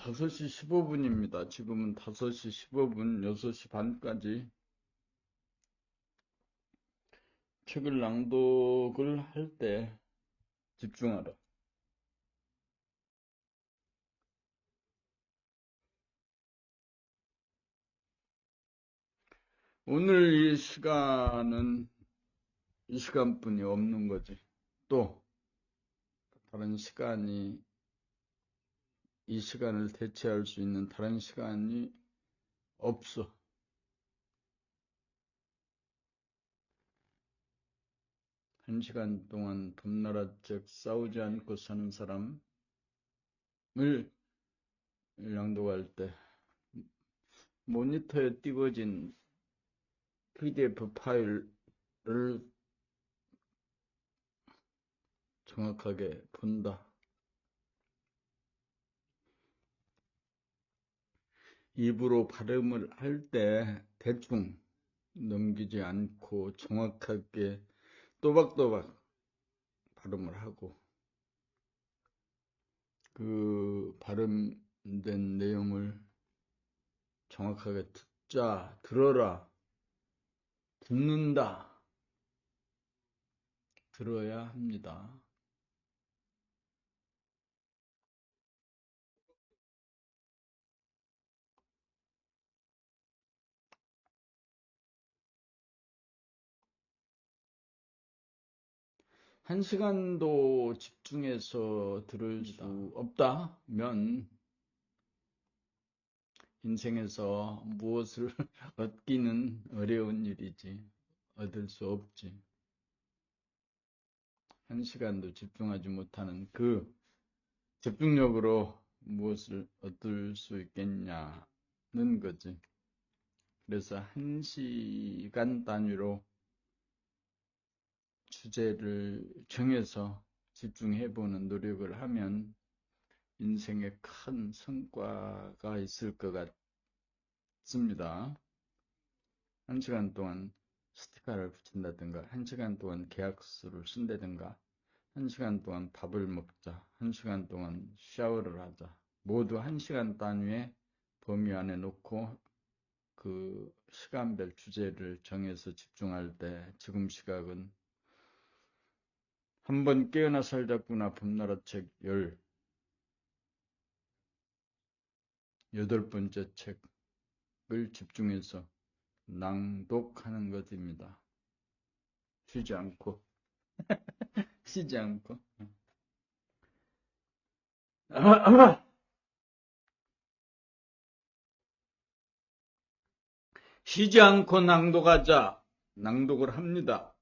5시 15분입니다. 지금은 5시 15분, 6시 반까지 책을 낭독을 할 때 집중하라. 오늘 이 시간은 이 시간뿐이 없는 거지. 또 다른 시간이 이 시간을 대체할 수 있는 다른 시간이 없어. 한 시간 동안 봄나라 책 싸우지 않고 사는 사람을 낭독할 때 모니터에 띄워진 PDF 파일을 정확하게 본다. 입으로 발음을 할 때 대충 넘기지 않고 정확하게 또박또박 발음을 하고 그 발음된 내용을 정확하게 듣자, 들어라, 듣는다, 들어야 합니다. 한 시간도 집중해서 들을 수 없다면 인생에서 무엇을 얻기는 어려운 일이지. 얻을 수 없지. 한 시간도 집중하지 못하는 그 집중력으로 무엇을 얻을 수 있겠냐는 거지. 그래서 한 시간 단위로 주제를 정해서 집중해보는 노력을 하면 인생에 큰 성과가 있을 것 같습니다. 한 시간 동안 스티커를 붙인다든가, 한 시간 동안 계약서를 쓴다든가, 한 시간 동안 밥을 먹자, 한 시간 동안 샤워를 하자. 모두 한 시간 단위의 범위 안에 놓고 그 시간별 주제를 정해서 집중할 때 지금 시각은 한번 깨어나 살자꾸나 봄나라 책 18번째 책을 집중해서 낭독하는 것입니다. 쉬지 않고. 쉬지 않고. 쉬지 않고 낭독하자. 낭독을 합니다.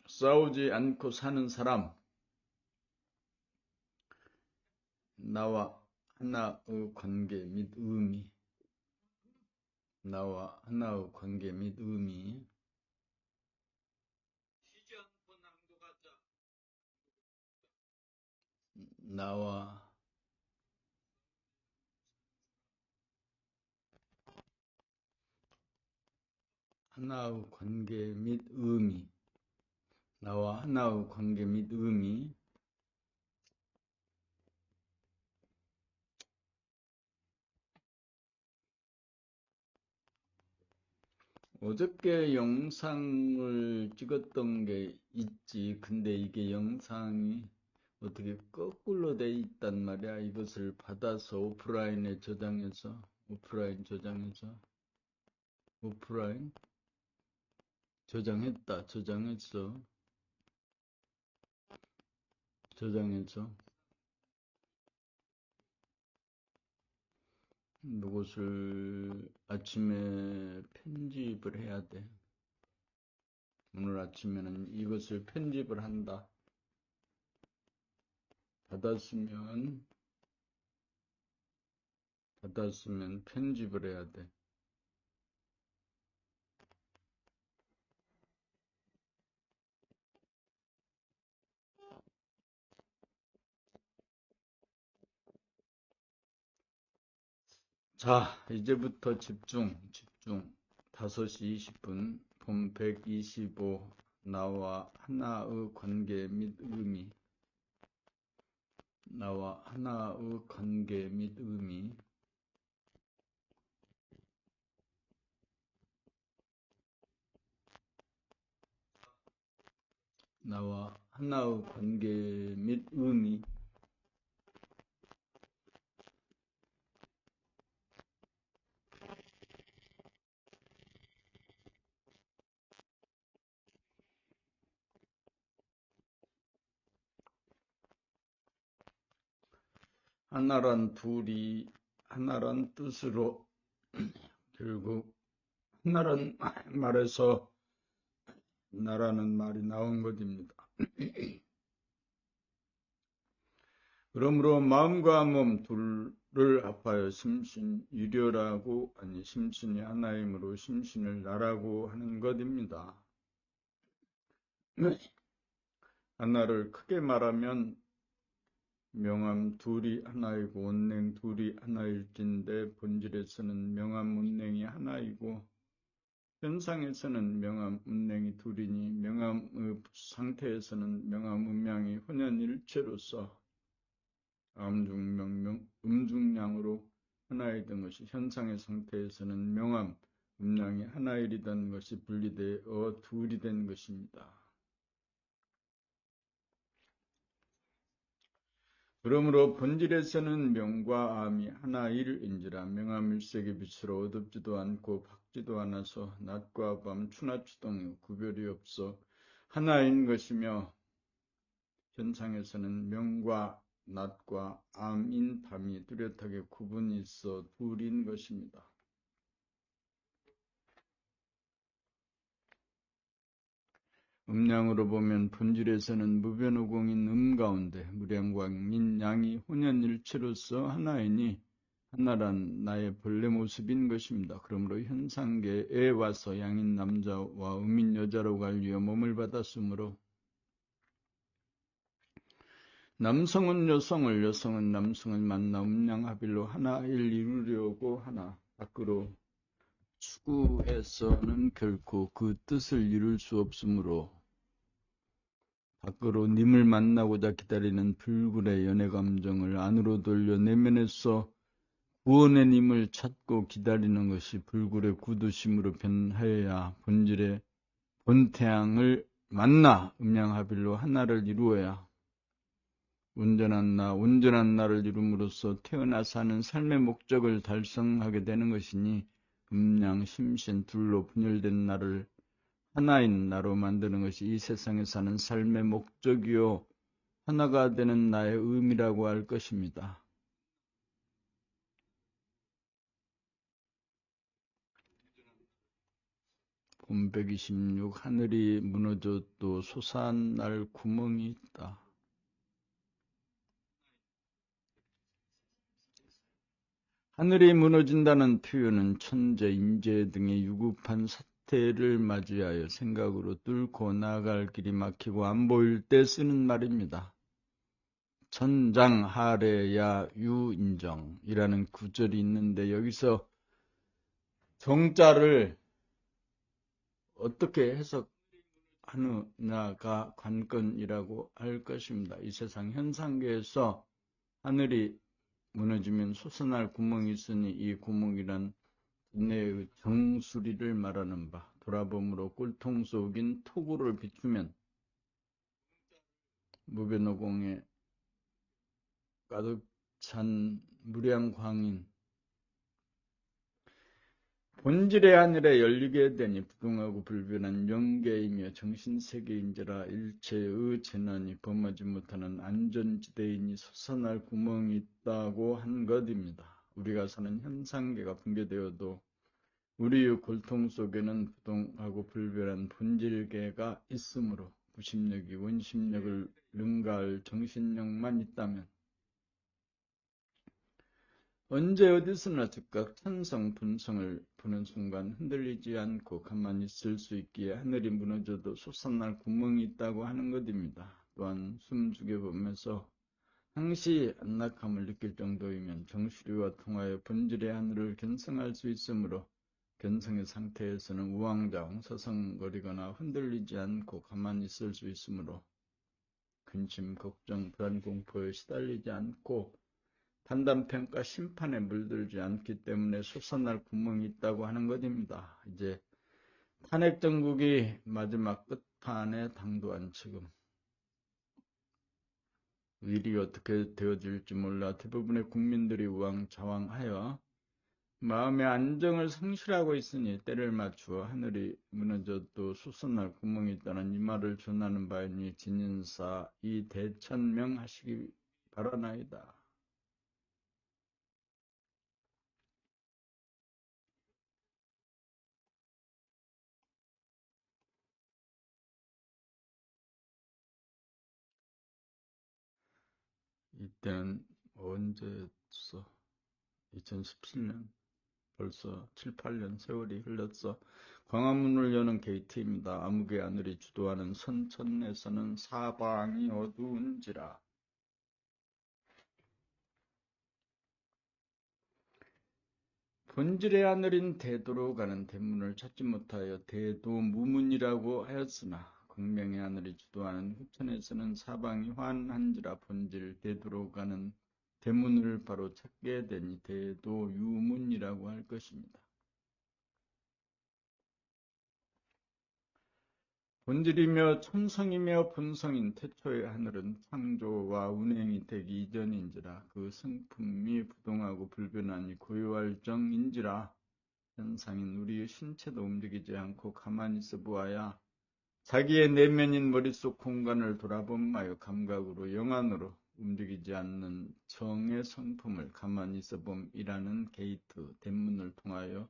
싸우지 않고 사는 사람. 나와 하나의 관계 및 의미. 나와 하나의 관계 및 의미. 쉬지 않고 낭독하자. 나와 하나의 관계 및 의미. 나와 하나의 관계 및 의미. 어저께 영상을 찍었던 게 있지. 근데 이게 영상이 어떻게 거꾸로 돼 있단 말이야. 이것을 받아서 오프라인 저장해서 오프라인 저장했어. 저장해서 이것을 아침에 편집을 해야 돼. 오늘 아침에는 이것을 편집을 한다. 받았으면 편집을 해야 돼. 자, 이제부터 집중. 5시 20분, 봄 125, 나와 하나의 관계 및 의미. 나와 하나의 관계 및 의미, 나와 하나의 관계 및 의미, 하나란 둘이 하나란 뜻으로 결국 하나란 말에서 나라는 말이 나온 것입니다. 그러므로 마음과 몸 둘을 합하여 심신유료라고 아니 심신이 하나이므로 심신을 나라고 하는 것입니다. 하나를 크게 말하면 명암 둘이 하나이고 원냉 둘이 하나일진데 본질에서는 명암 원냉이 하나이고 현상에서는 명암 운냉이 둘이니 명암의 상태에서는 명암 음양이 혼연일체로서 음중량으로 하나이던 것이 현상의 상태에서는 명암 음양이 하나일이던 것이 분리되어 둘이 된 것입니다. 그러므로 본질에서는 명과 암이 하나일인지라 명암일색의 빛으로 어둡지도 않고 밝지도 않아서 낮과 밤 추나 추동의 구별이 없어 하나인 것이며 현상에서는 명과 낮과 암인 밤이 뚜렷하게 구분이 있어 둘인 것입니다. 음양으로 보면 본질에서는 무변오공인 가운데 무량광인 양이 혼연일체로서 하나이니 하나란 나의 본래 모습인 것입니다. 그러므로 현상계에 와서 양인 남자와 음인 여자로 갈리어 몸을 받았으므로 남성은 여성을 여성은 남성을 만나 음양합일로 하나일 이루려고 하나 밖으로 추구해서는 결코 그 뜻을 이룰 수 없으므로 밖으로 님을 만나고자 기다리는 불굴의 연애감정을 안으로 돌려 내면에서 구원의 님을 찾고 기다리는 것이 불굴의 구두심으로 변하여야 본질의 본태양을 만나 음양합일로 하나를 이루어야 온전한 나를 이룸으로써 태어나서 하는 삶의 목적을 달성하게 되는 것이니 음양, 심신 둘로 분열된 나를 하나인 나로 만드는 것이 이 세상에 사는 삶의 목적이요 하나가 되는 나의 의미라고 할 것입니다. 본 126 하늘이 무너져도 솟아난 날 구멍이 있다. 하늘이 무너진다는 표현은 천재, 인재 등의 유급한 사태를 맞이하여 생각으로 뚫고 나아갈 길이 막히고 안 보일 때 쓰는 말입니다. 천장 하래야 유인정이라는 구절이 있는데 여기서 정자를 어떻게 해석하느냐가 관건이라고 할 것입니다. 이 세상 현상계에서 하늘이 무너지면 솟아날 구멍이 있으니 이 구멍이란 내의 정수리를 말하는 바 돌아봄으로 꿀통 속인 토구를 비추면 무변오공에 가득 찬 무량광인 본질의 하늘에 열리게 되니 부동하고 불변한 영계이며 정신세계인지라 일체의 재난이 범하지 못하는 안전지대이니 솟아날 구멍이 있다고 한 것입니다. 우리가 사는 현상계가 붕괴되어도 우리의 골통 속에는 부동하고 불변한 본질계가 있으므로 구심력이 원심력을 능가할 정신력만 있다면 언제 어디서나 즉각 천성 분성을 보는 순간 흔들리지 않고 가만히 있을 수 있기에 하늘이 무너져도 솟아날 구멍이 있다고 하는 것입니다. 또한 숨 죽여보면서 항시 안락함을 느낄 정도이면 정수리와 통하여 본질의 하늘을 견성할 수 있으므로 견성의 상태에서는 우왕좌왕 서성거리거나 흔들리지 않고 가만히 있을 수 있으므로 근심, 걱정, 불안, 공포에 시달리지 않고 판단평가, 심판에 물들지 않기 때문에 솟아날 구멍이 있다고 하는 것입니다. 이제 탄핵정국이 마지막 끝판에 당도한 지금 일이 어떻게 되어질지 몰라 대부분의 국민들이 우왕좌왕하여 마음의 안정을 상실하고 있으니 때를 맞추어 하늘이 무너져도 솟아날 구멍이 있다는 이 말을 전하는 바이니 진인사 이 대천명하시기 바라나이다. 이때는 언제였어? 2017년? 벌써 7, 8년 세월이 흘렀어. 광화문을 여는 게이트입니다. 암흑의 하늘이 주도하는 선천에서는 사방이 어두운지라. 본질의 하늘인 대도로 가는 대문을 찾지 못하여 대도무문이라고 하였으나 광명의 하늘이 주도하는 후천에서는 사방이 환한지라 본질 대도로 가는 대문을 바로 찾게 되니 대도유문이라고 할 것입니다. 본질이며 천성이며 본성인 태초의 하늘은 창조와 운행이 되기 이전인지라 그 성품이 부동하고 불변하니 고요할 정인지라 현상인 우리의 신체도 움직이지 않고 가만히 있어 보아야 자기의 내면인 머릿속 공간을 돌아봄하여 감각으로 영안으로 움직이지 않는 정의 성품을 가만히 있어 봄이라는 게이트 대문을 통하여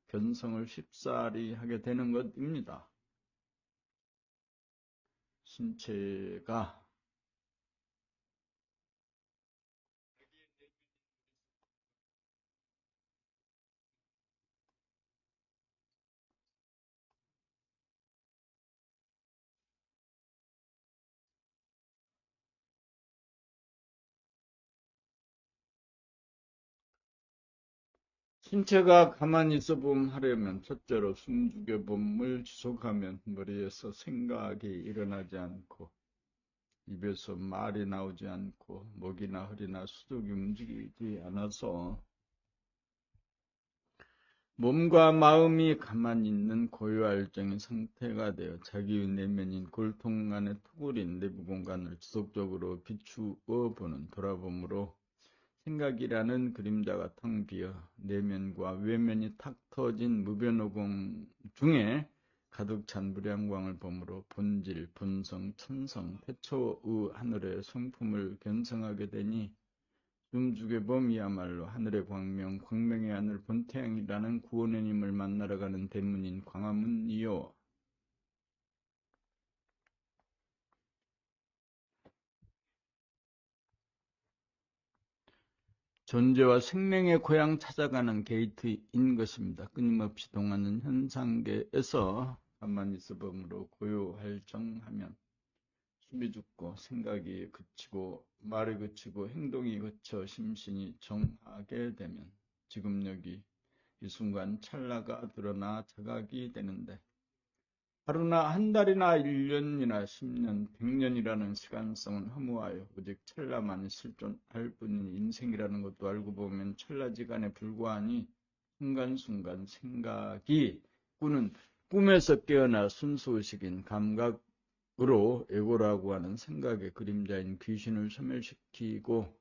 견성을 쉽사리 하게 되는 것입니다. 신체가 가만히 있어 봄 하려면 첫째로 숨죽여 봄을 지속하면 머리에서 생각이 일어나지 않고 입에서 말이 나오지 않고 목이나 허리나 수족이 움직이지 않아서 몸과 마음이 가만히 있는 고요할정의 상태가 되어 자기의 내면인 골통 안의 토굴인 내부 공간을 지속적으로 비추어 보는 돌아봄으로 생각이라는 그림자가 텅 비어 내면과 외면이 탁 터진 무변호공 중에 가득 찬 무량광을 보므로 본질, 본성, 천성, 태초의 하늘의 성품을 견성하게 되니 숨죽의 봄이야말로 하늘의 광명, 광명의 하늘 본태양이라는 구원의 님을 만나러 가는 대문인 광화문이요. 존재와 생명의 고향 찾아가는 게이트인 것입니다. 끊임없이 동하는 현상계에서 가만히 있어 봄으로 고요할정하면 숨이 죽고 생각이 그치고 말이 그치고 행동이 그쳐 심신이 정하게 되면 지금 여기 이 순간 찰나가 드러나 자각이 되는데 하루나 한 달이나 1년이나 10년, 100년이라는 시간성은 허무하여 오직 찰나만이 실존할 뿐인 인생이라는 것도 알고 보면 찰나지간에 불과하니 순간순간 생각이 꾸는 꿈에서 깨어나 순수의식인 감각으로 에고라고 하는 생각의 그림자인 귀신을 소멸시키고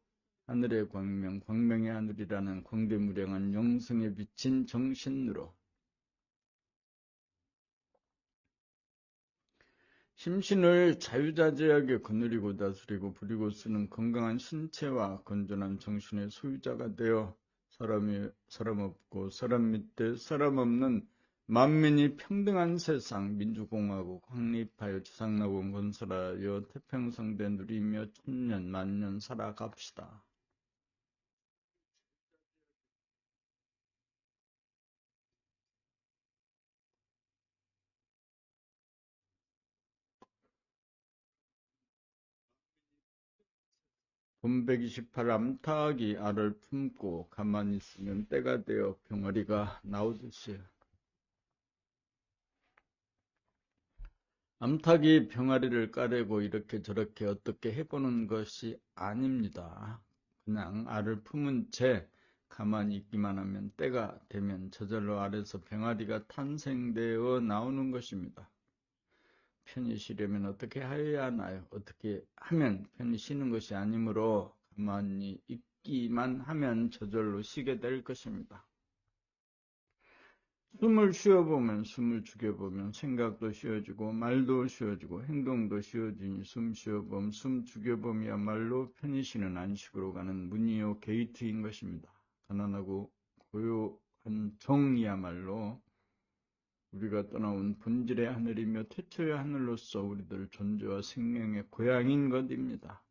하늘의 광명, 광명의 하늘이라는 광대무량한 영성에 비친 정신으로 심신을 자유자재하게 거느리고 다스리고 부리고 쓰는 건강한 신체와 건전한 정신의 소유자가 되어 사람 없고 사람 밑에 사람 없는 만민이 평등한 세상 민주공화국 확립하여 지상낙원 건설하여 태평성대 누리며 천년 만년 살아갑시다. 봄 128 암탉이 알을 품고 가만히 있으면 때가 되어 병아리가 나오듯이 암탉이 병아리를 까려고 이렇게 저렇게 어떻게 해보는 것이 아닙니다. 그냥 알을 품은 채 가만히 있기만 하면 때가 되면 저절로 알에서 병아리가 탄생되어 나오는 것입니다. 편히 쉬려면 어떻게 해야 하나요? 어떻게 하면 편히 쉬는 것이 아니므로 가만히 있기만 하면 저절로 쉬게 될 것입니다. 숨을 쉬어보면 숨을 죽여보면 생각도 쉬어지고 말도 쉬어지고 행동도 쉬어지니 숨 쉬어봄 숨 죽여봄이야말로 편히 쉬는 안식으로 가는 문이요 게이트인 것입니다. 가난하고 고요한 정이야말로 우리가 떠나온 본질의 하늘이며 태초의 하늘로서 우리들 존재와 생명의 고향인 것입니다.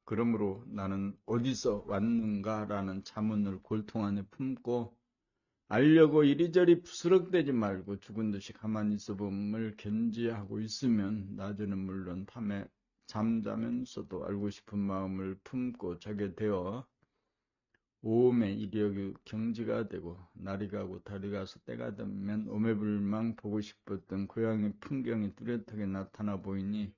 그러므로 나는 어디서 왔는가라는 자문을 골통 안에 품고 알려고 이리저리 부스럭대지 말고 죽은 듯이 가만히 있어봄을 견지하고 있으면 낮에는 물론 밤에 잠자면서도 알고 싶은 마음을 품고 자게 되어 오음의 이력이 경지가 되고 날이 가고 달이 가서 때가 되면 오매불망 보고 싶었던 고향의 풍경이 뚜렷하게 나타나 보이니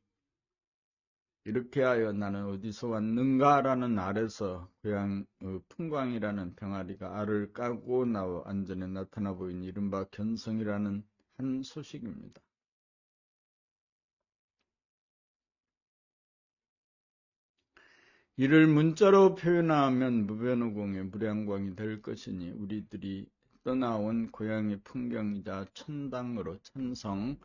이렇게 하여 나는 어디서 왔는가라는 알에서 고향의 풍광이라는 병아리가 알을 까고 나와 안전에 나타나 보이니 이른바 견성이라는 한 소식입니다. 이를 문자로 표현하면 무변호공의 무량광이 될 것이니 우리들이 떠나온 고향의 풍경이자 천당으로 천성,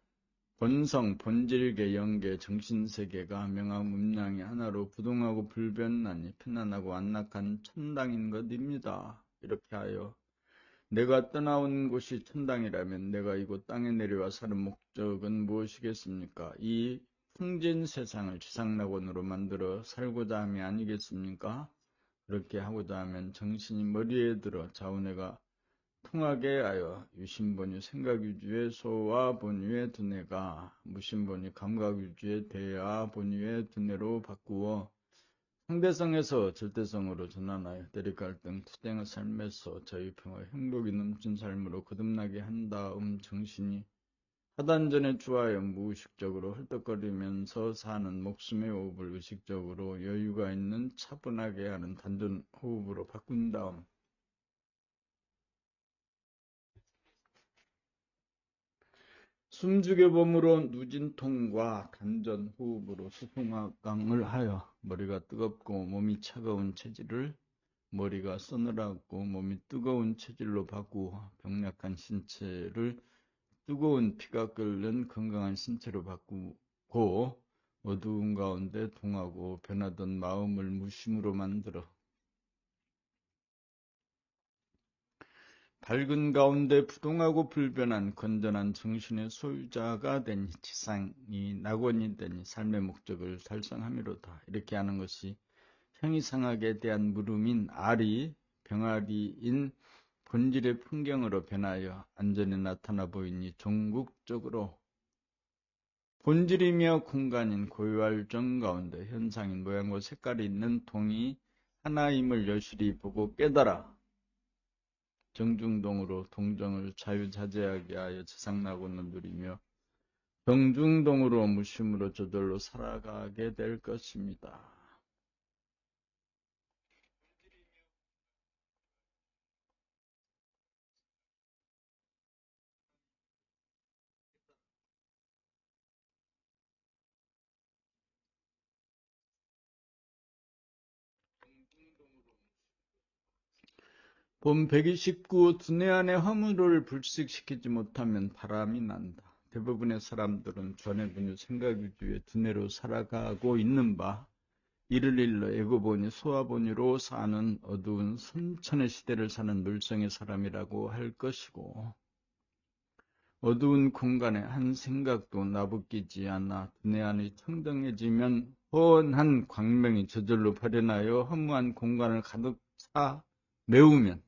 본성, 본질계, 영계, 정신세계가 명암음량이 하나로 부동하고 불변하니 편안하고 안락한 천당인 것입니다. 이렇게 하여 내가 떠나온 곳이 천당이라면 내가 이곳 땅에 내려와 사는 목적은 무엇이겠습니까? 이 풍진 세상을 지상낙원으로 만들어 살고자 함이 아니겠습니까? 그렇게 하고자 하면 정신이 머리에 들어 자원회가 통하게 하여 유심본유 생각유주의 소화본유의 두뇌가 무심본유 감각유주의 대화본유의 두뇌로 바꾸어 상대성에서 절대성으로 전환하여 대립갈등 투쟁의 삶에서 자유평화 행복이 넘친 삶으로 거듭나게 한 다음 정신이 하단전에 주하여 무의식적으로 헐떡거리면서 사는 목숨의 호흡을 의식적으로 여유가 있는 차분하게 하는 단전 호흡으로 바꾼 다음 숨죽여봄으로 누진통과 단전 호흡으로 수송화강을 하여 머리가 뜨겁고 몸이 차가운 체질을 머리가 서늘하고 몸이 뜨거운 체질로 바꾸어 병약한 신체를 뜨거운 피가 끓는 건강한 신체로 바꾸고 어두운 가운데 동하고 변하던 마음을 무심으로 만들어 밝은 가운데 부동하고 불변한 건전한 정신의 소유자가 되니 지상이 낙원이 되니 삶의 목적을 달성함이로다. 이렇게 하는 것이 형이상학에 대한 물음인 알이 병아리인 본질의 풍경으로 변하여 안전에 나타나 보이니 종국적으로 본질이며 공간인 고유할정 가운데 현상인 모양과 색깔이 있는 동이 하나임을 여실히 보고 깨달아 정중동으로 동정을 자유자재하게 하여 지상낙원을 누리며 정중동으로 무심으로 저절로 살아가게 될 것입니다. 본 129 두뇌 안의 허물을 불식시키지 못하면 바람이 난다. 대부분의 사람들은 전해분유 생각유주의 두뇌로 살아가고 있는 바 이를 일러 에고본유 소화본유로 사는 어두운 선천의 시대를 사는 물성의 사람이라고 할 것이고 어두운 공간에 한 생각도 나부끼지 않아 두뇌 안이 청정해지면 훤한 광명이 저절로 발현하여 허무한 공간을 가득 차 메우면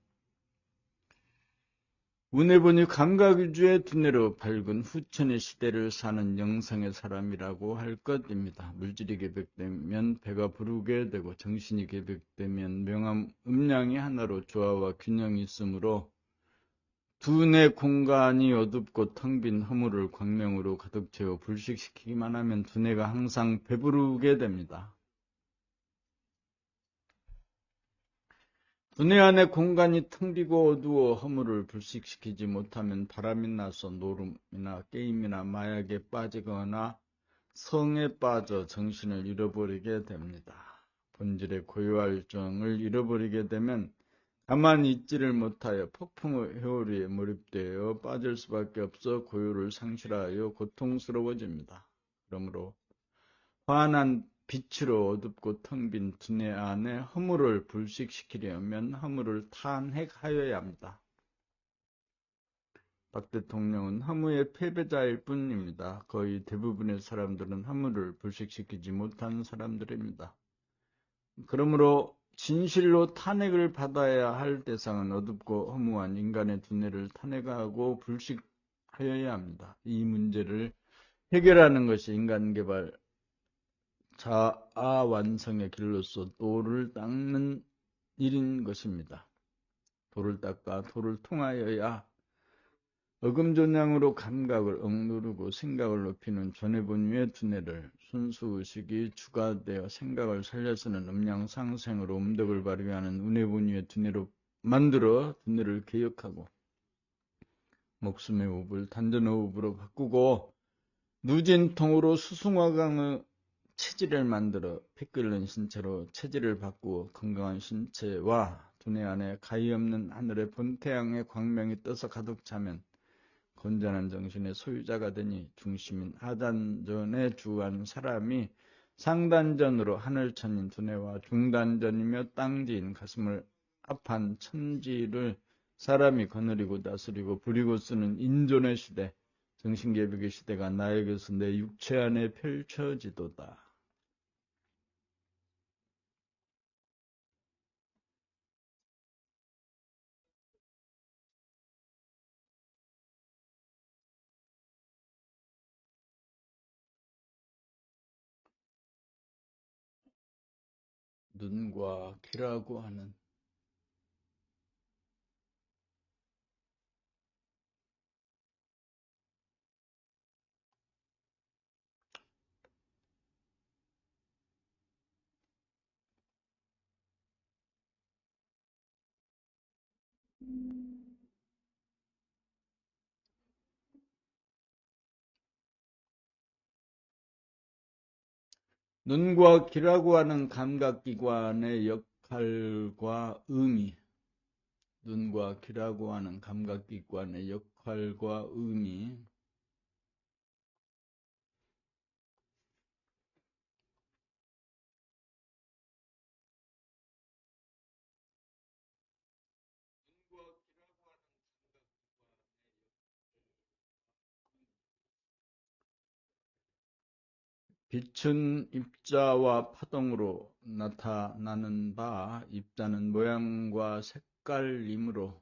운해본유 감각위주의 두뇌로 밝은 후천의 시대를 사는 영성의 사람이라고 할 것입니다. 물질이 계백되면 배가 부르게 되고 정신이 계백되면 명암 음량이 하나로 조화와 균형이 있으므로 두뇌 공간이 어둡고 텅 빈 허물을 광명으로 가득 채워 불식시키기만 하면 두뇌가 항상 배부르게 됩니다. 두뇌 안의 공간이 텅 비고 어두워 허물을 불식시키지 못하면 바람이 나서 노름이나 게임이나 마약에 빠지거나 성에 빠져 정신을 잃어버리게 됩니다. 본질의 고유할정을 잃어버리게 되면 가만히 있지를 못하여 폭풍의 회오리에 몰입되어 빠질 수밖에 없어 고유를 상실하여 고통스러워집니다. 그러므로 환한 빛으로 어둡고 텅 빈 두뇌 안에 허물을 불식시키려면 허물을 탄핵하여야 합니다. 박 대통령은 허무의 패배자일 뿐입니다. 거의 대부분의 사람들은 허물을 불식시키지 못한 사람들입니다. 그러므로 진실로 탄핵을 받아야 할 대상은 어둡고 허무한 인간의 두뇌를 탄핵하고 불식하여야 합니다. 이 문제를 해결하는 것이 인간개발 자아 완성의 길로서 돌을 닦는 일인 것입니다. 돌을 닦아 돌을 통하여야 어금존양으로 감각을 억누르고 생각을 높이는 전해본유의 두뇌를 순수의식이 주가되어 생각을 살려서는 음양상생으로 음덕을 발휘하는 운해본유의 두뇌로 만들어 두뇌를 개혁하고 목숨의 호흡을 단전호흡으로 바꾸고 누진통으로 수승화강의 체질을 만들어 피 끓는 신체로 체질을 바꾸어 건강한 신체와 두뇌 안에 가히 없는 하늘의 본태양의 광명이 떠서 가득 차면 건전한 정신의 소유자가 되니 중심인 하단전에 주한 사람이 상단전으로 하늘천인 두뇌와 중단전이며 땅지인 가슴을 합한 천지를 사람이 거느리고 다스리고 부리고 쓰는 인존의 시대, 정신개벽의 시대가 나에게서 내 육체 안에 펼쳐지도다. 눈과 귀라고 하는 눈과 귀라고 하는 감각기관의 역할과 의미, 눈과 귀라고 하는 감각기관의 역할과 의미, 빛은 입자와 파동으로 나타나는 바, 입자는 모양과 색깔이므로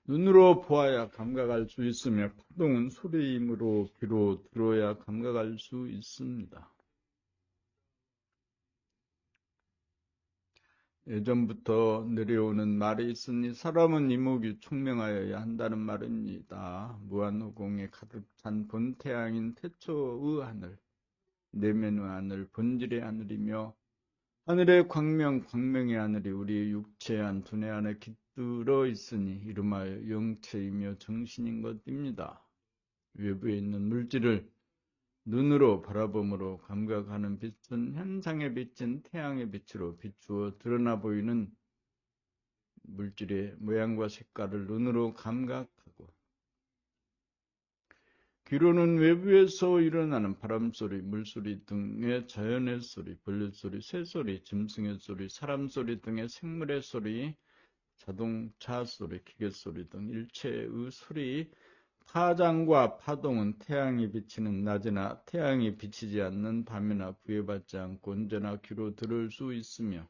눈으로 보아야 감각할 수 있으며 파동은 소리이므로 귀로 들어야 감각할 수 있습니다. 예전부터 내려오는 말이 있으니 사람은 이목이 총명하여야 한다는 말입니다. 무한호공에 가득 찬 본태양인 태초의 하늘, 내면의 하늘, 본질의 하늘이며 하늘의 광명, 광명의 하늘이 우리 육체 안 두뇌 안에 깃들어 있으니 이름하여 영체이며 정신인 것입니다. 외부에 있는 물질을 눈으로 바라봄으로 감각하는 빛은 현상의 빛인 태양의 빛으로 비추어 드러나 보이는 물질의 모양과 색깔을 눈으로 감각하고 귀로는 외부에서 일어나는 바람소리, 물소리 등의 자연의 소리, 벌레소리, 새소리, 짐승의 소리, 사람소리 등의 생물의 소리, 자동차 소리, 기계소리 등 일체의 소리, 파장과 파동은 태양이 비치는 낮이나 태양이 비치지 않는 밤이나 구애받지 않고 언제나 귀로 들을 수 있으며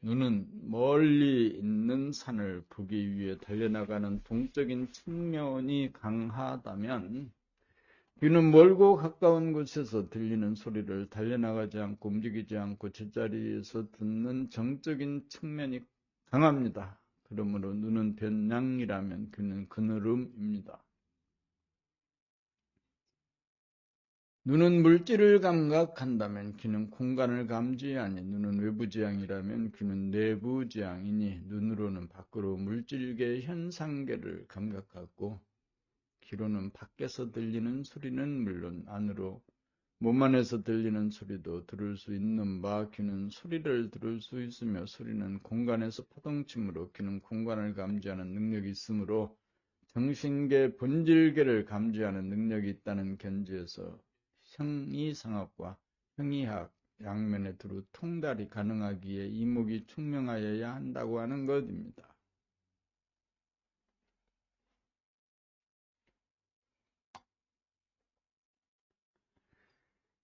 눈은 멀리 있는 산을 보기 위해 달려나가는 동적인 측면이 강하다면 귀는 멀고 가까운 곳에서 들리는 소리를 달려나가지 않고 움직이지 않고 제자리에서 듣는 정적인 측면이 강합니다. 그러므로 눈은 변량이라면 귀는 그늘음입니다. 눈은 물질을 감각한다면 귀는 공간을 감지하니 눈은 외부지향이라면 귀는 내부지향이니 눈으로는 밖으로 물질계 현상계를 감각하고 귀로는 밖에서 들리는 소리는 물론 안으로 몸 안에서 들리는 소리도 들을 수 있는 바 귀는 소리를 들을 수 있으며 소리는 공간에서 파동침으로 귀는 공간을 감지하는 능력이 있으므로 정신계 본질계를 감지하는 능력이 있다는 견지에서 형이상학과 형이학 양면에 두루 통달이 가능하기에 이목이 총명하여야 한다고 하는 것입니다.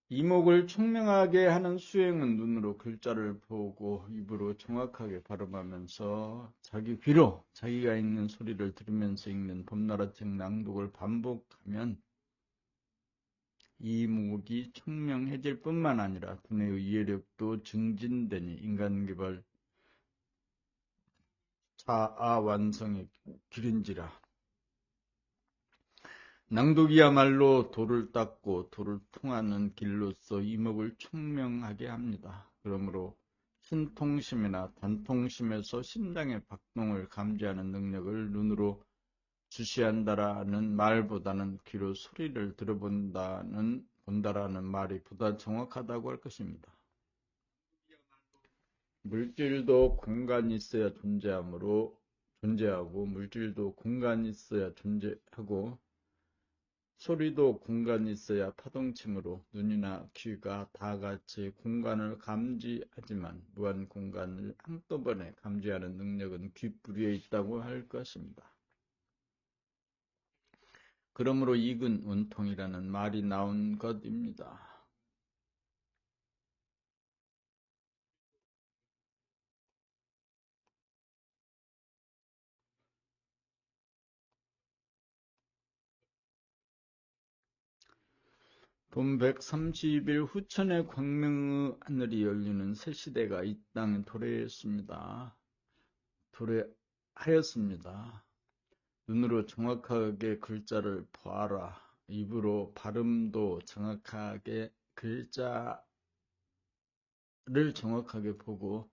이목을 총명하게 하는 수행은 눈으로 글자를 보고 입으로 정확하게 발음하면서 자기 귀로 자기가 읽는 소리를 들으면서 읽는 봄나라책 낭독을 반복하면 이목이 총명해질 뿐만 아니라 두뇌의 이해력도 증진되니 인간개발 자아 완성의 길인지라. 낭독이야말로 도를 닦고 도를 통하는 길로서 이목을 총명하게 합니다. 그러므로 신통심이나 단통심에서 심장의 박동을 감지하는 능력을 눈으로 주시한다라는 말보다는 귀로 소리를 본다라는 말이 보다 정확하다고 할 것입니다. 물질도 공간이 있어야 존재하고 물질도 공간이 있어야 존재하고 소리도 공간이 있어야 파동침으로 눈이나 귀가 다 같이 공간을 감지하지만 무한 공간을 한꺼번에 감지하는 능력은 귀뿌리에 있다고 할 것입니다. 그러므로 이근 운통이라는 말이 나온 것입니다. 봄 130일 후천의 광명의 하늘이 열리는 새 시대가 이 땅에 도래하였습니다. 눈으로 정확하게 글자를 보아라. 입으로 발음도 정확하게 글자를 정확하게 보고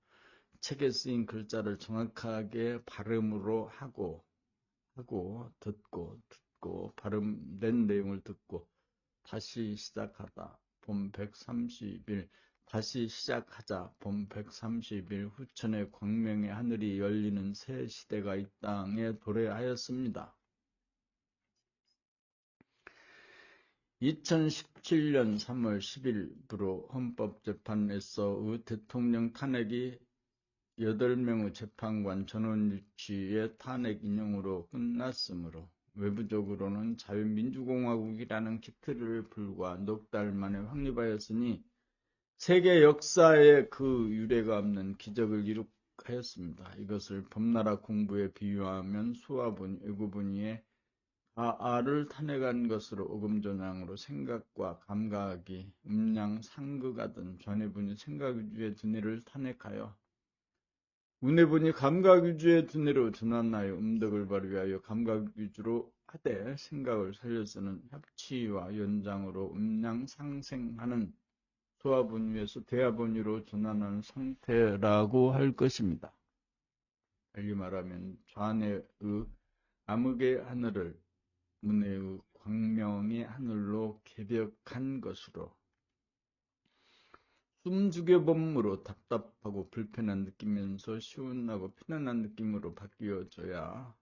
책에 쓰인 글자를 정확하게 발음으로 하고 듣고 발음된 내용을 듣고 다시 시작하다. 봄 130일 다시 시작하자. 봄 130일 후천의 광명의 하늘이 열리는 새 시대가 이 땅에 도래하였습니다. 2017년 3월 10일부로 헌법재판에서의 대통령 탄핵이 8명의 재판관 전원일치의 탄핵 인용으로 끝났으므로 외부적으로는 자유민주공화국이라는 키트를 불과 넉 달 만에 확립하였으니 세계 역사에 그 유례가 없는 기적을 이룩하였습니다. 이것을 범나라 공부에 비유하면 수화분, 외구분이의 아를 탄핵한 것으로 오금전향으로 생각과 감각이 음양상극하던 전해분이 생각위주의 두뇌를 탄핵하여 운해분이 감각위주의 두뇌로 전환하여 음덕을 발휘하여 감각위주로 하되 생각을 살려서는 협치와 연장으로 음양상생하는 소화분위에서 대화분위로 전환하는 상태라고 할 것입니다. 달리 말하면 좌뇌의 암흑의 하늘을 문해의 광명의 하늘로 개벽한 것으로 숨죽여봄으로 답답하고 불편한 느끼면서 시원하고 편안한 느낌으로 바뀌어져야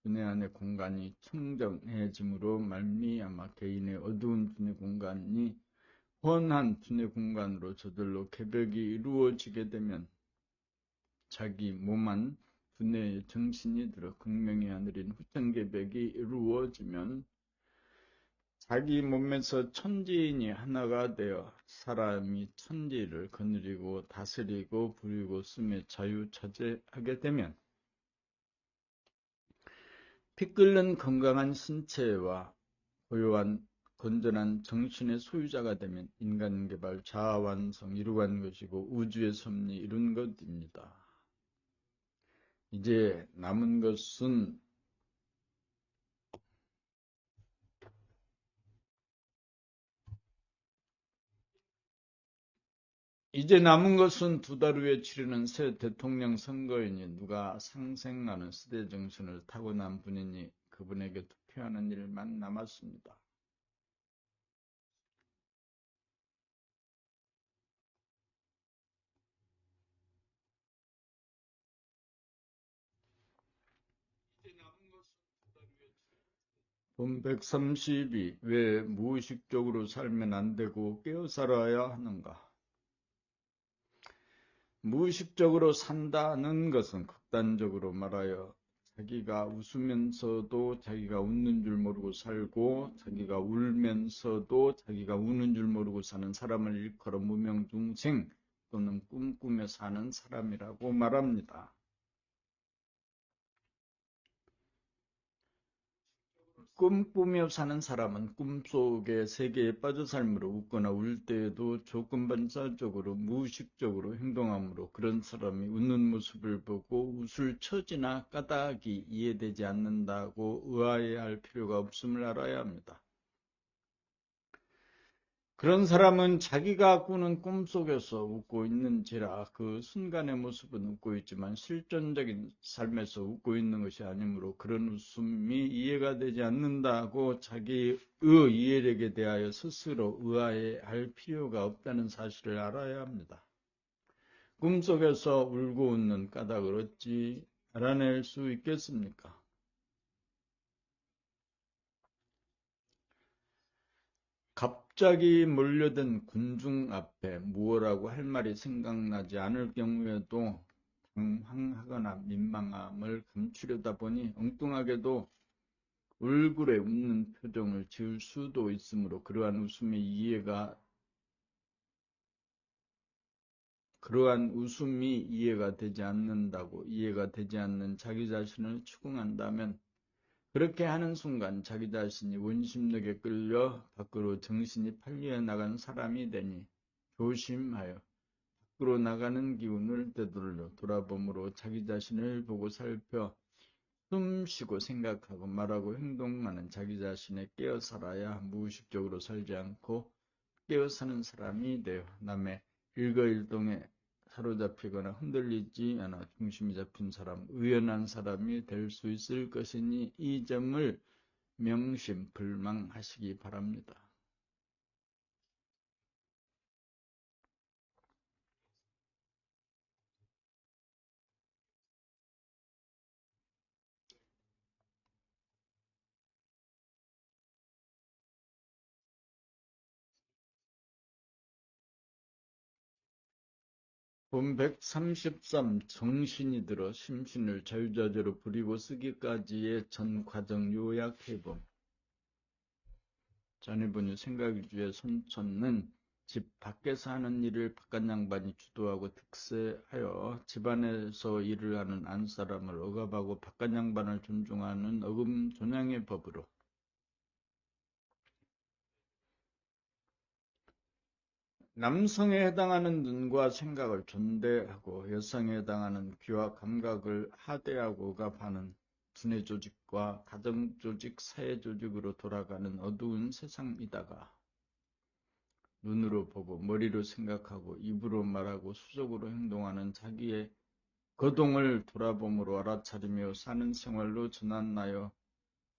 두뇌 안의 공간이 청정해짐으로 말미암아 개인의 어두운 두뇌 공간이 훤한 두뇌 공간으로 저절로 개벽이 이루어지게 되면 자기 몸안 두뇌의 정신이 들어 극명의 하늘인 후천개벽이 이루어지면 자기 몸에서 천지인이 하나가 되어 사람이 천지를 거느리고 다스리고 부리고 쓰며 자유자재하게 되면 피 끓는 건강한 신체와 고요한 건전한 정신의 소유자가 되면 인간개발, 자아완성 이루어간 것이고 우주의 섭리 이룬 것입니다. 이제 남은 것은 두 달 후에 치르는 새 대통령 선거이니 누가 상생하는 시대 정신을 타고난 분이니 그분에게 투표하는 일만 남았습니다. 본 132. 왜 무의식적으로 살면 안 되고 깨어 살아야 하는가? 무의식적으로 산다는 것은 극단적으로 말하여 자기가 웃으면서도 자기가 웃는 줄 모르고 살고 자기가 울면서도 자기가 우는 줄 모르고 사는 사람을 일컬어 무명중생 또는 꿈꾸며 사는 사람이라고 말합니다. 꿈꾸며 사는 사람은 꿈속의 세계에 빠져 삶으로 웃거나 울 때에도 조건반사적으로 무의식적으로 행동하므로 그런 사람이 웃는 모습을 보고 웃을 처지나 까닭이 이해되지 않는다고 의아해할 필요가 없음을 알아야 합니다. 그런 사람은 자기가 꾸는 꿈속에서 웃고 있는지라 그 순간의 모습은 웃고 있지만 실존적인 삶에서 웃고 있는 것이 아니므로 그런 웃음이 이해가 되지 않는다고 자기의 이해력에 대하여 스스로 의아해할 필요가 없다는 사실을 알아야 합니다. 꿈속에서 울고 웃는 까닭을 어찌 알아낼 수 있겠습니까? 갑자기 몰려든 군중 앞에 무엇라고 할 말이 생각나지 않을 경우에도 당황하거나 민망함을 감추려다 보니 엉뚱하게도 얼굴에 웃는 표정을 지을 수도 있으므로 그러한 웃음이 이해가 되지 않는 자기 자신을 추궁한다면 그렇게 하는 순간 자기 자신이 원심력에 끌려 밖으로 정신이 팔려 나간 사람이 되니 조심하여 밖으로 나가는 기운을 되돌려 돌아봄으로 자기 자신을 보고 살펴 숨 쉬고 생각하고 말하고 행동하는 자기 자신에 깨어 살아야 무의식적으로 살지 않고 깨어 사는 사람이 되어 남의 일거일동에 사로잡히거나 흔들리지 않아 중심이 잡힌 사람, 의연한 사람이 될 수 있을 것이니 이 점을 명심불망하시기 바랍니다. 본 133 정신이 들어 심신을 자유자재로 부리고 쓰기까지의 전 과정 요약해봄. 자네분이 생각위주의 선천은 집 밖에서 하는 일을 바깥 양반이 주도하고 득세하여 집 안에서 일을 하는 안사람을 억압하고 바깥 양반을 존중하는 어금존양의 법으로 남성에 해당하는 눈과 생각을 존대하고 여성에 해당하는 귀와 감각을 하대하고 억압하는 두뇌 조직과 가정 조직, 사회 조직으로 돌아가는 어두운 세상이다가 눈으로 보고 머리로 생각하고 입으로 말하고 수적으로 행동하는 자기의 거동을 돌아봄으로 알아차리며 사는 생활로 전환하여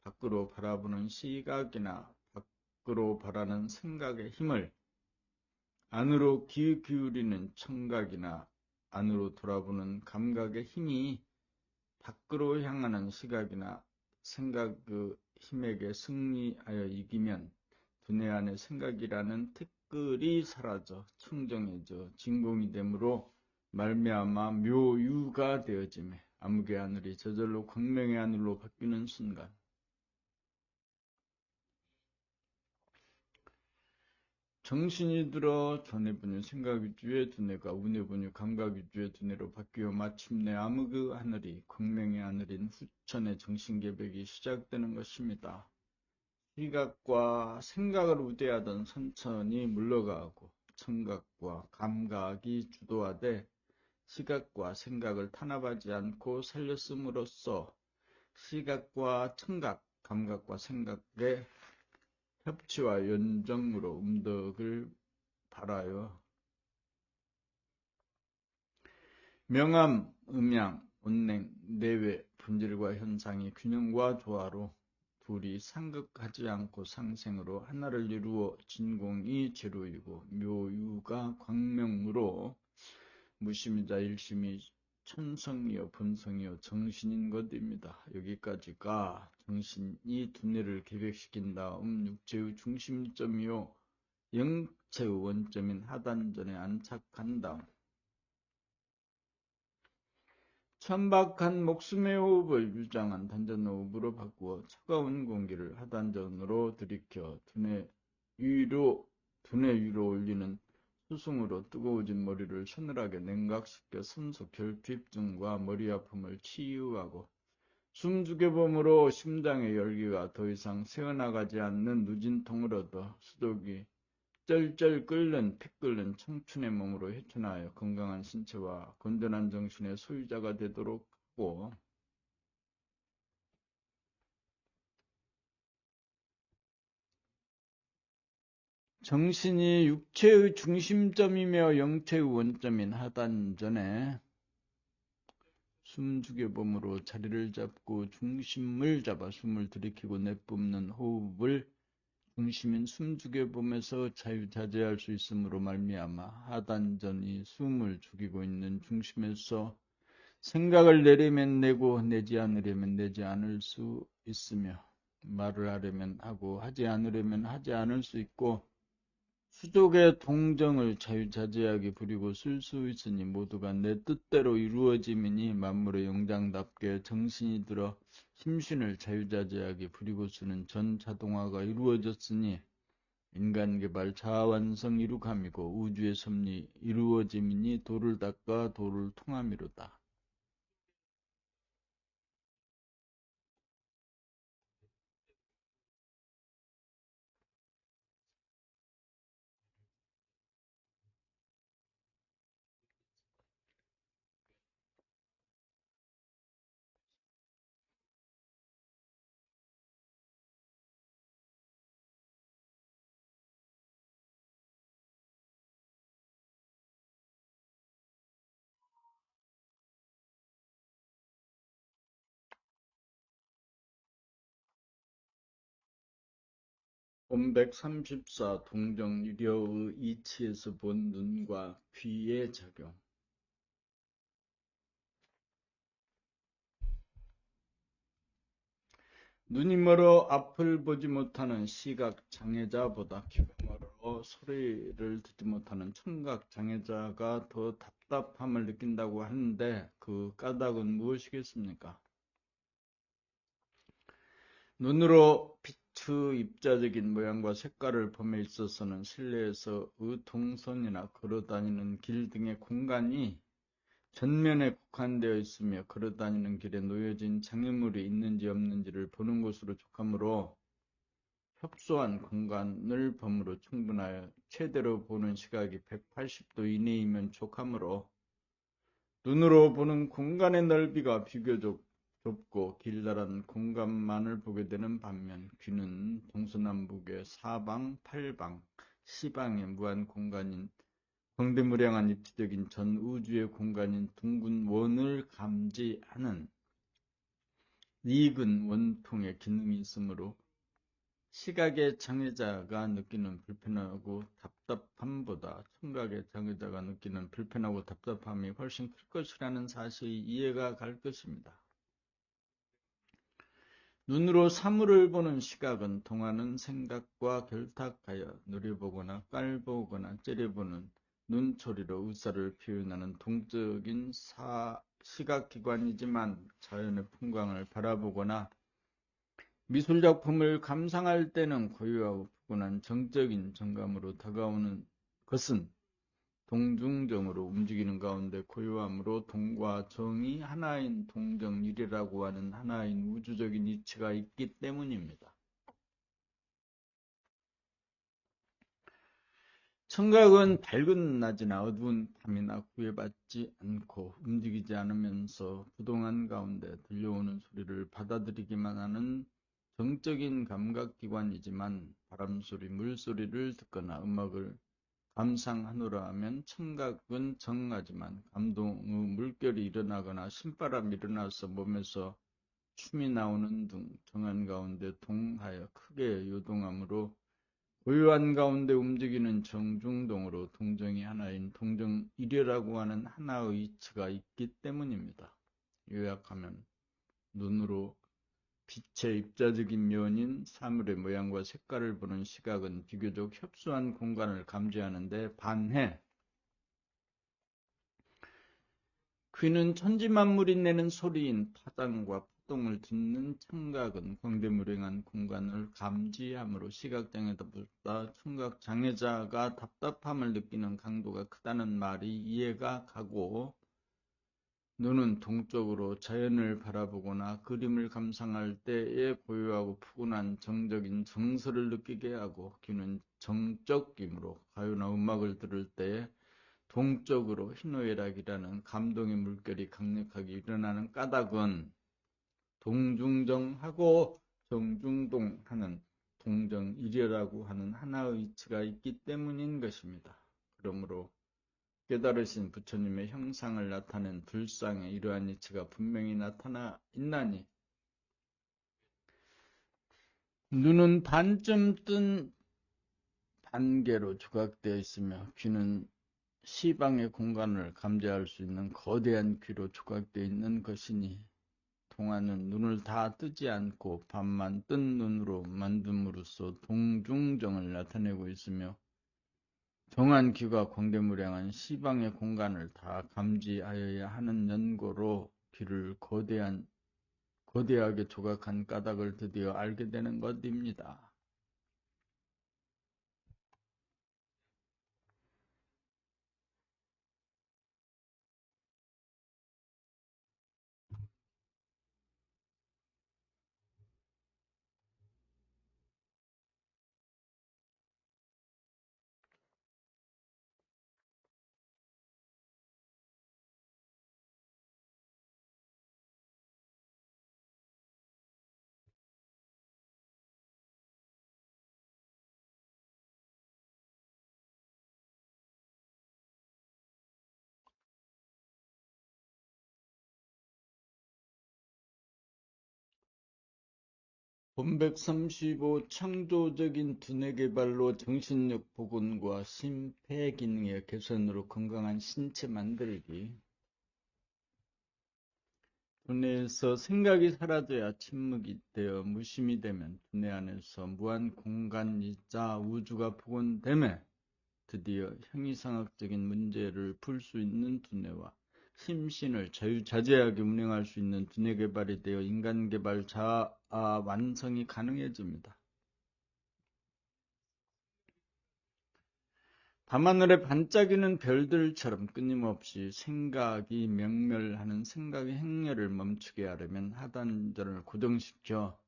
밖으로 바라보는 시각이나 밖으로 바라는 생각의 힘을 안으로 귀 기울이는 청각이나 안으로 돌아보는 감각의 힘이 밖으로 향하는 시각이나 생각의 힘에게 승리하여 이기면 두뇌 안의 생각이라는 티끌이 사라져 청정해져 진공이 되므로 말미암아 묘유가 되어지매 암흑의 하늘이 저절로 광명의 하늘로 바뀌는 순간 정신이 들어 전해분유 생각위주의 두뇌가 운해분유 감각위주의 두뇌로 바뀌어 마침내 암흑의 하늘이 광명의 하늘인 후천의 정신개벽이 시작되는 것입니다. 시각과 생각을 우대하던 선천이 물러가고 청각과 감각이 주도하되 시각과 생각을 탄압하지 않고 살렸음으로써 시각과 청각, 감각과 생각의 협치와 연정으로 음덕을 발하여 명암, 음양, 온냉, 내외, 분질과 현상이 균형과 조화로 둘이 상극하지 않고 상생으로 하나를 이루어 진공이 제로이고 묘유가 광명으로 무심이자 일심이 천성이요 본성이요 정신인 것입니다. 여기까지가 정신이 두뇌를 계획시킨 다음 육체의 중심점이요 영체의 원점인 하단전에 안착한 다음 천박한 목숨의 호흡을 유장한 단전호흡으로 바꾸어 차가운 공기를 하단전으로 들이켜 두뇌 위로 올리는 수승으로 뜨거워진 머리를 서늘하게 냉각시켜 숨속 결핍증과 머리 아픔을 치유하고 숨죽여봄으로 심장의 열기가 더 이상 새어나가지 않는 누진통을 얻어 수독이 쩔쩔 끓는 피 끓는 청춘의 몸으로 헤쳐나여 건강한 신체와 건전한 정신의 소유자가 되도록 하고 정신이 육체의 중심점이며 영체의 원점인 하단전에 숨죽여봄으로 자리를 잡고 중심을 잡아 숨을 들이키고 내뿜는 호흡을 중심인 숨죽여봄에서 자유자재할 수 있으므로 말미암아 하단전이 숨을 죽이고 있는 중심에서 생각을 내려면 내고 내지 않으려면 내지 않을 수 있으며 말을 하려면 하고 하지 않으려면 하지 않을 수 있고 수족의 동정을 자유자재하게 부리고 쓸 수 있으니 모두가 내 뜻대로 이루어짐이니 만물의 영장답게 정신이 들어 힘신을 자유자재하게 부리고 쓰는 전자동화가 이루어졌으니 인간개발 자아완성 이룩함이고 우주의 섭리 이루어짐이니 도를 닦아 도를 통함이로다. 온134 동정유려의 이치에서 본 눈과 귀의 작용. 눈이 멀어 앞을 보지 못하는 시각장애자보다 귀가 멀어 소리를 듣지 못하는 청각장애자가 더 답답함을 느낀다고 하는데 그 까닭은 무엇이겠습니까? 눈으로 빛의 입자적인 모양과 색깔을 봄에 있어서는 실내에서의 동선이나 걸어다니는 길 등의 공간이 전면에 국한되어 있으며 걸어다니는 길에 놓여진 장애물이 있는지 없는지를 보는 것으로 족하므로 협소한 공간을 범으로 충분하여 최대로 보는 시각이 180도 이내이면 족하므로 눈으로 보는 공간의 넓이가 비교적 좁고 길다란 공간만을 보게 되는 반면 귀는 동서남북의 사방, 팔방, 시방의 무한 공간인 광대무량한 입지적인 전 우주의 공간인 둥근 원을 감지하는 닉은 원통의 기능이 있으므로 시각의 장애자가 느끼는 불편하고 답답함보다 청각의 장애자가 느끼는 불편하고 답답함이 훨씬 클 것이라는 사실이 이해가 갈 것입니다. 눈으로 사물을 보는 시각은 통하는 생각과 결탁하여 누려보거나 깔보거나 째려보는 눈초리로 의사를 표현하는 동적인 시각기관이지만 자연의 풍광을 바라보거나 미술작품을 감상할 때는 고요하고 푸근한 정적인 정감으로 다가오는 것은 동중정으로 움직이는 가운데 고요함으로 동과 정이 하나인 동정일이라고 하는 하나인 우주적인 이치가 있기 때문입니다. 청각은 밝은 낮이나 어두운 밤이나 구애받지 않고 움직이지 않으면서 부동한 가운데 들려오는 소리를 받아들이기만 하는 정적인 감각기관이지만 바람소리, 물소리를 듣거나 음악을 감상하노라 하면 청각은 정하지만 감동의 물결이 일어나거나 신바람이 일어나서 몸에서 춤이 나오는 등 정한 가운데 동하여 크게 요동하므로 고요한 가운데 움직이는 정중동으로 동정이 하나인 동정일이라고 하는 하나의 이치가 있기 때문입니다. 요약하면 눈으로 빛의 입자적인 면인 사물의 모양과 색깔을 보는 시각은 비교적 협소한 공간을 감지하는 데 반해 귀는 천지만물이 내는 소리인 파장과 파동을 듣는 청각은 광대무량한 공간을 감지하므로 시각장애자보다 청각장애자가 답답함을 느끼는 강도가 크다는 말이 이해가 가고, 눈은 동적으로 자연을 바라보거나 그림을 감상할 때에 고요하고 푸근한 정적인 정서를 느끼게 하고, 귀는 정적이므로 가요나 음악을 들을 때에 동적으로 희노애락이라는 감동의 물결이 강력하게 일어나는 까닭은 동중정하고 정중동하는 동정일이라고 하는 하나의 이치가 있기 때문인 것입니다. 그러므로 깨달으신 부처님의 형상을 나타낸 불상에 이러한 이치가 분명히 나타나 있나니, 눈은 반쯤 뜬 반개로 조각되어 있으며 귀는 시방의 공간을 감지할 수 있는 거대한 귀로 조각되어 있는 것이니, 동화는 눈을 다 뜨지 않고 반만 뜬 눈으로 만듦으로써 동중정을 나타내고 있으며, 정한 귀가 광대무량한 시방의 공간을 다 감지하여야 하는 연고로 귀를 거대하게 조각한 까닭을 드디어 알게 되는 것입니다. 본 135 창조적인 두뇌 개발로 정신력 복원과 심폐기능의 개선으로 건강한 신체 만들기. 두뇌에서 생각이 사라져야 침묵이 되어 무심이 되면 두뇌 안에서 무한 공간이자 우주가 복원되며 드디어 형이상학적인 문제를 풀 수 있는 두뇌와 심신을 자유자재하게 운행할 수 있는 두뇌 개발이 되어 인간 개발 자아 완성이 가능해집니다. 밤하늘에 반짝이는 별들처럼 끊임없이 생각이 명멸하는 생각의 행렬을 멈추게 하려면 하단전을 고정시켜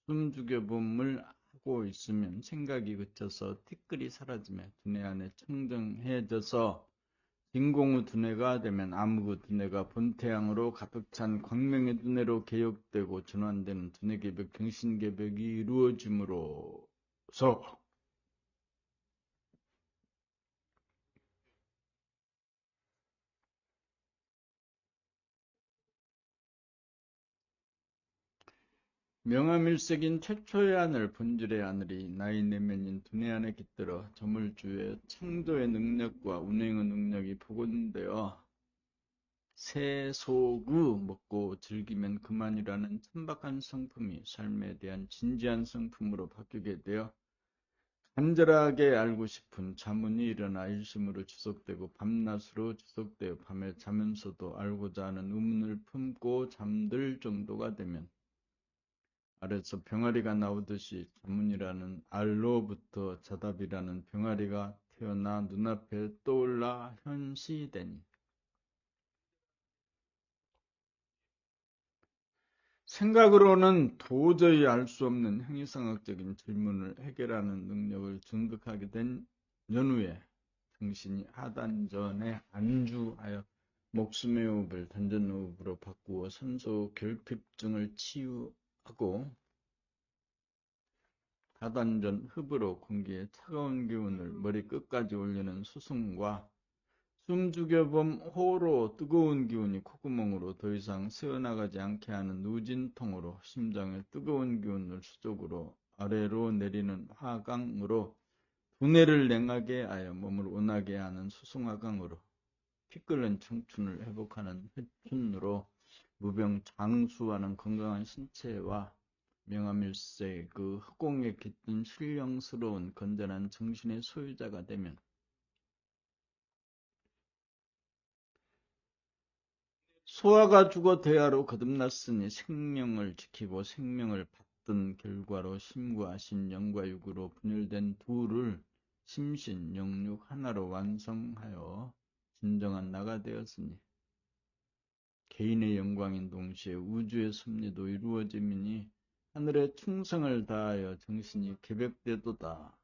숨죽여봄을 하고 있으면 생각이 그쳐서 티끌이 사라지며 두뇌 안에 청정해져서 진공의 두뇌가 되면 암흑의 두뇌가 본태양으로 가득 찬 광명의 두뇌로 개혁되고 전환되는 두뇌개벽, 정신개벽이 이루어짐으로써 명암일색인 최초의 하늘, 본질의 하늘이 나의 내면인 두뇌 안에 깃들어 점을 주에 창조의 능력과 운행의 능력이 복원되어 세속의 먹고 즐기면 그만이라는 천박한 성품이 삶에 대한 진지한 성품으로 바뀌게 되어 간절하게 알고 싶은 자문이 일어나 일심으로 지속되고 밤낮으로 지속되어 밤에 자면서도 알고자 하는 의문을 품고 잠들 정도가 되면 아래서 병아리가 나오듯이 자문이라는 알로부터 자답이라는 병아리가 태어나 눈앞에 떠올라 현시되니, 생각으로는 도저히 알 수 없는 형이상학적인 질문을 해결하는 능력을 증득하게 된 연후에 정신이 하단전에 안주하여 목숨의 호흡을 단전호흡으로 바꾸어 산소 결핍증을 치유하고 하단전 흡으로 공기에 차가운 기운을 머리 끝까지 올리는 수승과 숨 죽여봄 호로 뜨거운 기운이 콧구멍으로 더 이상 새어나가지 않게 하는 누진통으로 심장에 뜨거운 기운을 수족으로 아래로 내리는 화강으로 두뇌를 냉하게 하여 몸을 온하게 하는 수승화강으로 피 끓는 청춘을 회복하는 회춘으로 무병장수하는 건강한 신체와 명암일세 그 허공에 깃든 신령스러운 건전한 정신의 소유자가 되면 소아가 죽어 대하로 거듭났으니 생명을 지키고 생명을 받던 결과로 심과 신, 영과 육으로 분열된 둘을 심신, 영육 하나로 완성하여 진정한 나가 되었으니 개인의 영광인 동시에 우주의 섭리도 이루어짐이니 하늘의 충성을 다하여 정신이 개벽되도다.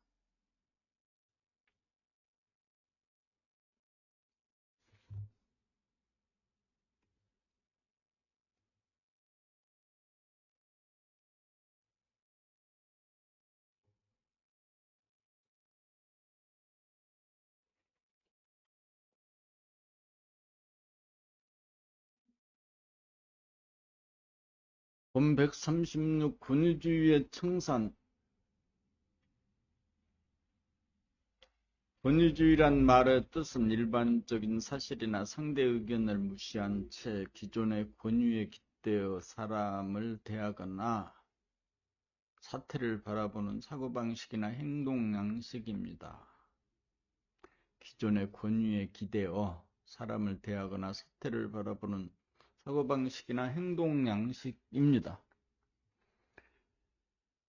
본 136 권위주의의 청산. 권위주의란 말의 뜻은 일반적인 사실이나 상대 의견을 무시한 채 기존의 권위에 깃대어 사람을 대하거나 사태를 바라보는 사고방식이나 행동 양식입니다. 기존의 권위에 기대어 사람을 대하거나 사태를 바라보는 사고방식이나 행동 양식입니다.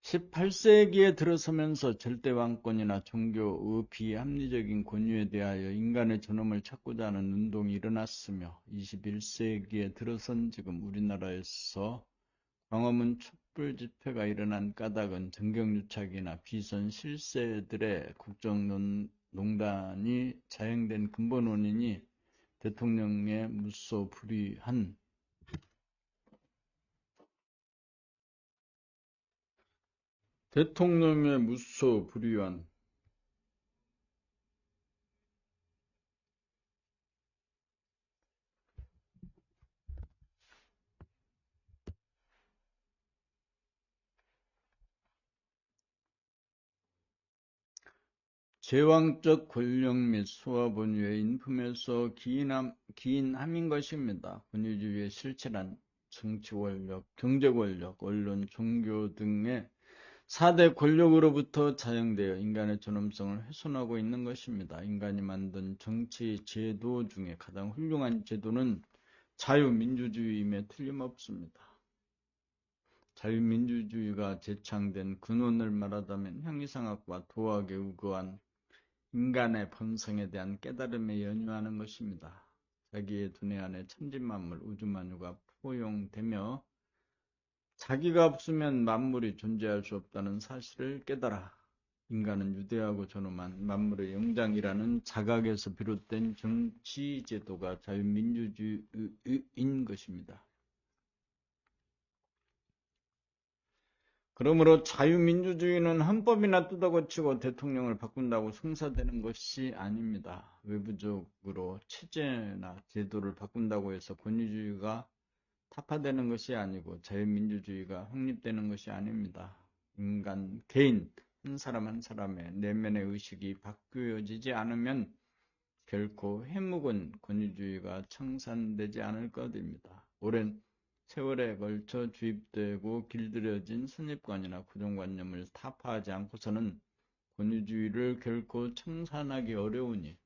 18세기에 들어서면서 절대왕권이나 종교의 비합리적인 권위에 대하여 인간의 존엄을 찾고자 하는 운동이 일어났으며 21세기에 들어선 지금 우리나라에서 광화문 촛불 집회가 일어난 까닭은 정경유착이나 비선 실세들의 국정농단이 자행된 근본 원인이 대통령의 무소불위한 제왕적 권력 및 소화본위의 인품에서 기인함인 것입니다. 권위주의의 실체란 정치 권력, 경제 권력, 언론, 종교 등의 4대 권력으로부터 자영되어 인간의 존엄성을 훼손하고 있는 것입니다. 인간이 만든 정치 제도 중에 가장 훌륭한 제도는 자유민주주의임에 틀림없습니다. 자유민주주의가 제창된 근원을 말하자면 형이상학과 도학에 우거한 인간의 본성에 대한 깨달음에 연유하는 것입니다. 자기의 두뇌 안에 천지만물, 우주만유가 포용되며 자기가 없으면 만물이 존재할 수 없다는 사실을 깨달아 인간은 유대하고 존엄한 만물의 영장이라는 자각에서 비롯된 정치제도가 자유민주주의인 것입니다. 그러므로 자유민주주의는 헌법이나 뜯어고치고 대통령을 바꾼다고 성사되는 것이 아닙니다. 외부적으로 체제나 제도를 바꾼다고 해서 권위주의가 타파되는 것이 아니고 자유민주주의가 확립되는 것이 아닙니다. 인간, 개인, 한 사람 한 사람의 내면의 의식이 바뀌어지지 않으면 결코 해묵은 권위주의가 청산되지 않을 것입니다. 오랜 세월에 걸쳐 주입되고 길들여진 선입관이나 고정관념을 타파하지 않고서는 권위주의를 결코 청산하기 어려우니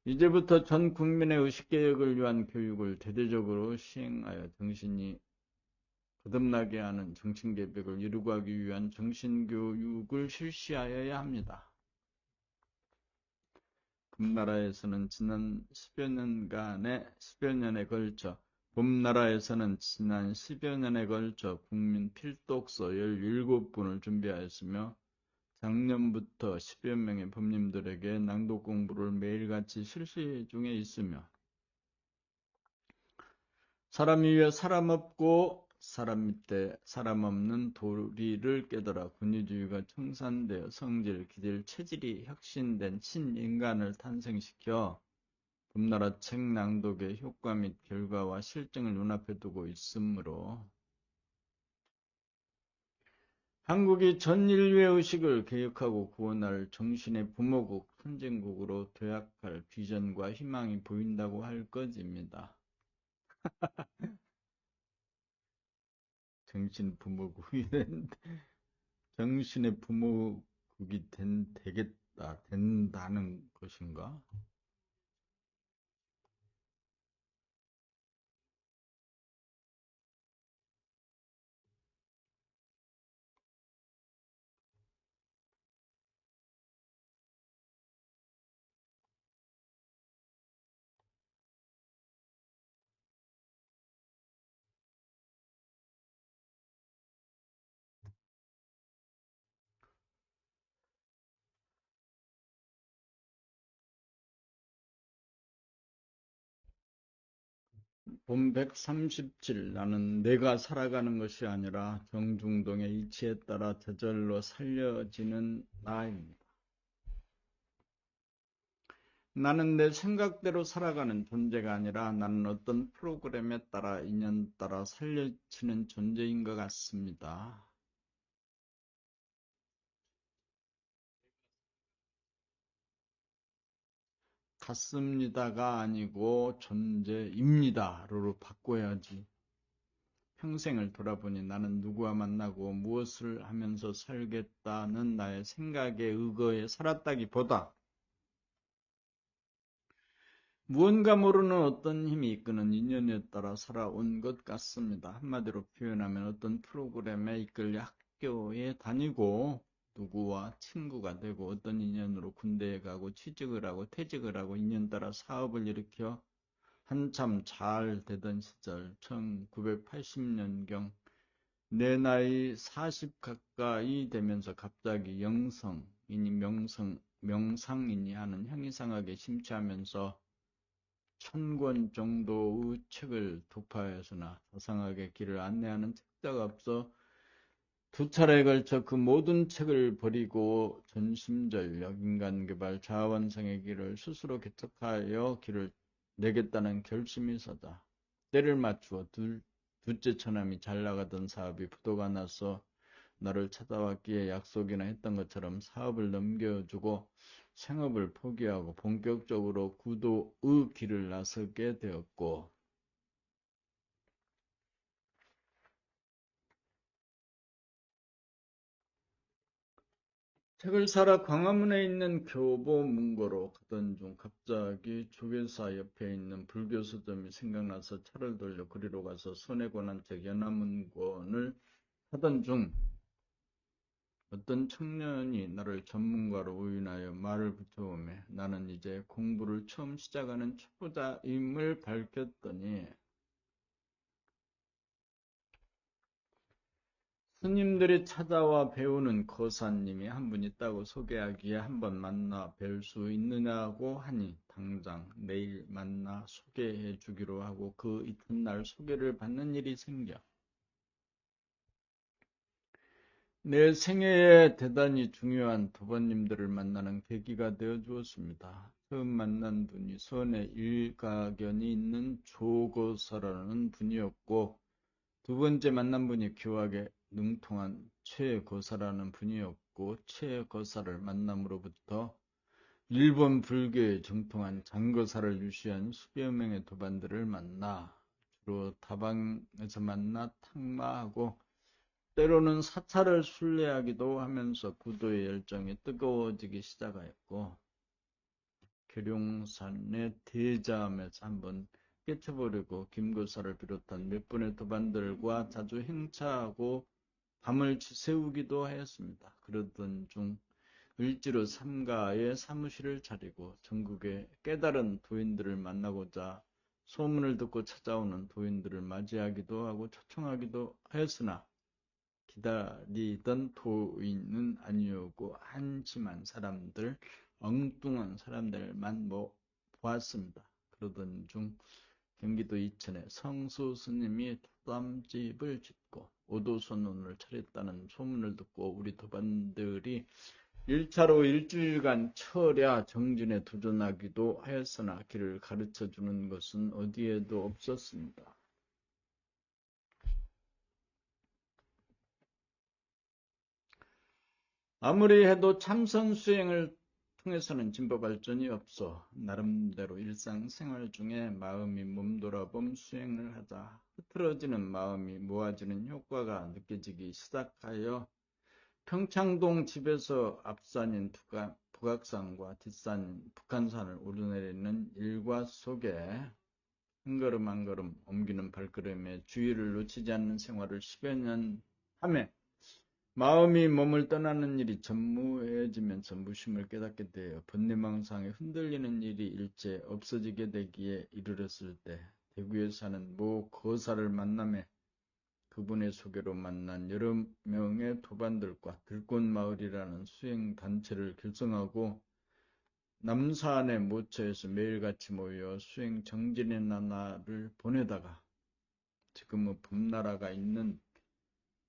이제부터 전 국민의 의식개혁을 위한 교육을 대대적으로 시행하여 정신이 거듭나게 하는 정신개혁을 이루고 하기 위한 정신교육을 실시하여야 합니다. 금나라에서는 지난 10여 년에 걸쳐 봄나라에서는 지난 10여 년에 걸쳐 국민 필독서 17분을 준비하였으며 작년부터 10여 명의 법님들에게 낭독 공부를 매일같이 실시 중에 있으며 사람 위에 사람 없고 사람 밑에 사람 없는 도리를 깨달아 권위주의가 청산되어 성질, 기질, 체질이 혁신된 친인간을 탄생시켜 금나라 책 낭독의 효과 및 결과와 실증을 눈앞에 두고 있으므로 한국이 전 인류의 의식을 개혁하고 구원할 정신의 부모국, 선진국으로 도약할 비전과 희망이 보인다고 할 것입니다. 정신 부모국이 정신의 부모국이 된다는 것인가? 본 137. 나는 내가 살아가는 것이 아니라 정중동의 이치에 따라 저절로 살려지는 나입니다. 나는 내 생각대로 살아가는 존재가 아니라 나는 어떤 프로그램에 따라 인연 따라 살려지는 존재인 것 같습니다. 같습니다가 아니고 존재입니다로 바꿔야지. 평생을 돌아보니 나는 누구와 만나고 무엇을 하면서 살겠다는 나의 생각에 의거해 살았다기보다 무언가 모르는 어떤 힘이 이끄는 인연에 따라 살아온 것 같습니다. 한마디로 표현하면 어떤 프로그램에 이끌려 학교에 다니고 누구와 친구가 되고 어떤 인연으로 군대에 가고 취직을 하고 퇴직을 하고 인연 따라 사업을 일으켜 한참 잘 되던 시절 1980년경 내 나이 40 가까이 되면서 갑자기 영성이니 명상이니 하는 형이상하게 심취하면서 1000권 정도의 책을 도파해서나 자상하게 길을 안내하는 책자가 없어 두 차례에 걸쳐 그 모든 책을 버리고 전심전력 인간개발 자아완성의 길을 스스로 개척하여 길을 내겠다는 결심이 서자 때를 맞추어 둘째 처남이 잘 나가던 사업이 부도가 나서 나를 찾아왔기에 약속이나 했던 것처럼 사업을 넘겨주고 생업을 포기하고 본격적으로 구도의 길을 나서게 되었고 책을 사러 광화문에 있는 교보문고로 가던 중 갑자기 조계사 옆에 있는 불교 서점이 생각나서 차를 돌려 그리로 가서 손에 권한 책 연화문권을 하던 중 어떤 청년이 나를 전문가로 오인하여 말을 붙여오매 나는 이제 공부를 처음 시작하는 초보자임을 밝혔더니 스님들이 찾아와 배우는 거사님이 한 분 있다고 소개하기에 한번 만나 뵐 수 있느냐고 하니 당장 내일 만나 소개해 주기로 하고 그 이튿날 소개를 받는 일이 생겨 내 생애에 대단히 중요한 도반님들을 만나는 계기가 되어 주었습니다. 처음 만난 분이 선의 일가견이 있는 조거사라는 분이었고 두 번째 만난 분이 교학에 능통한 최거사라는 분이었고 최거사를 만남으로부터 일본 불교에 정통한 장거사를 유시한 수백 명의 도반들을 만나 주로 다방에서 만나 탁마하고 때로는 사찰을 순례하기도 하면서 구도의 열정이 뜨거워지기 시작하였고 계룡산의 대자암에서 한번 깨쳐보려고 김거사를 비롯한 몇 분의 도반들과 자주 행차하고 밤을 지새우기도 하였습니다. 그러던 중 을지로 삼가에 사무실을 차리고 전국의 깨달은 도인들을 만나고자 소문을 듣고 찾아오는 도인들을 맞이하기도 하고 초청하기도 하였으나 기다리던 도인은 아니오고 한심한 사람들, 엉뚱한 사람들만 보았습니다. 그러던 중 경기도 이천에 성수 스님이 도담집을 짓고 오도선원을 차렸다는 소문을 듣고 우리 도반들이 1차로 일주일간 철야 정진에 도전하기도 하였으나 길을 가르쳐주는 것은 어디에도 없었습니다. 아무리 해도 참선 수행을 통해서는 진보 발전이 없어 나름대로 일상생활 중에 마음이 몸돌아봄 수행을 하자 흐트러지는 마음이 모아지는 효과가 느껴지기 시작하여 평창동 집에서 앞산인 북악산과 뒷산인 북한산을 오르내리는 일과 속에 한 걸음 한 걸음 옮기는 발걸음에 주의를 놓치지 않는 생활을 10여 년 하며 마음이 몸을 떠나는 일이 전무해지면서 무심을 깨닫게 되어 번뇌망상에 흔들리는 일이 일제 없어지게 되기에 이르렀을 때 대구에 사는 모 거사를 만나며 그분의 소개로 만난 여러 명의 도반들과 들꽃마을이라는 수행단체를 결성하고 남산의 모처에서 매일같이 모여 수행 정진의 나날을 보내다가 지금은 봄나라가 있는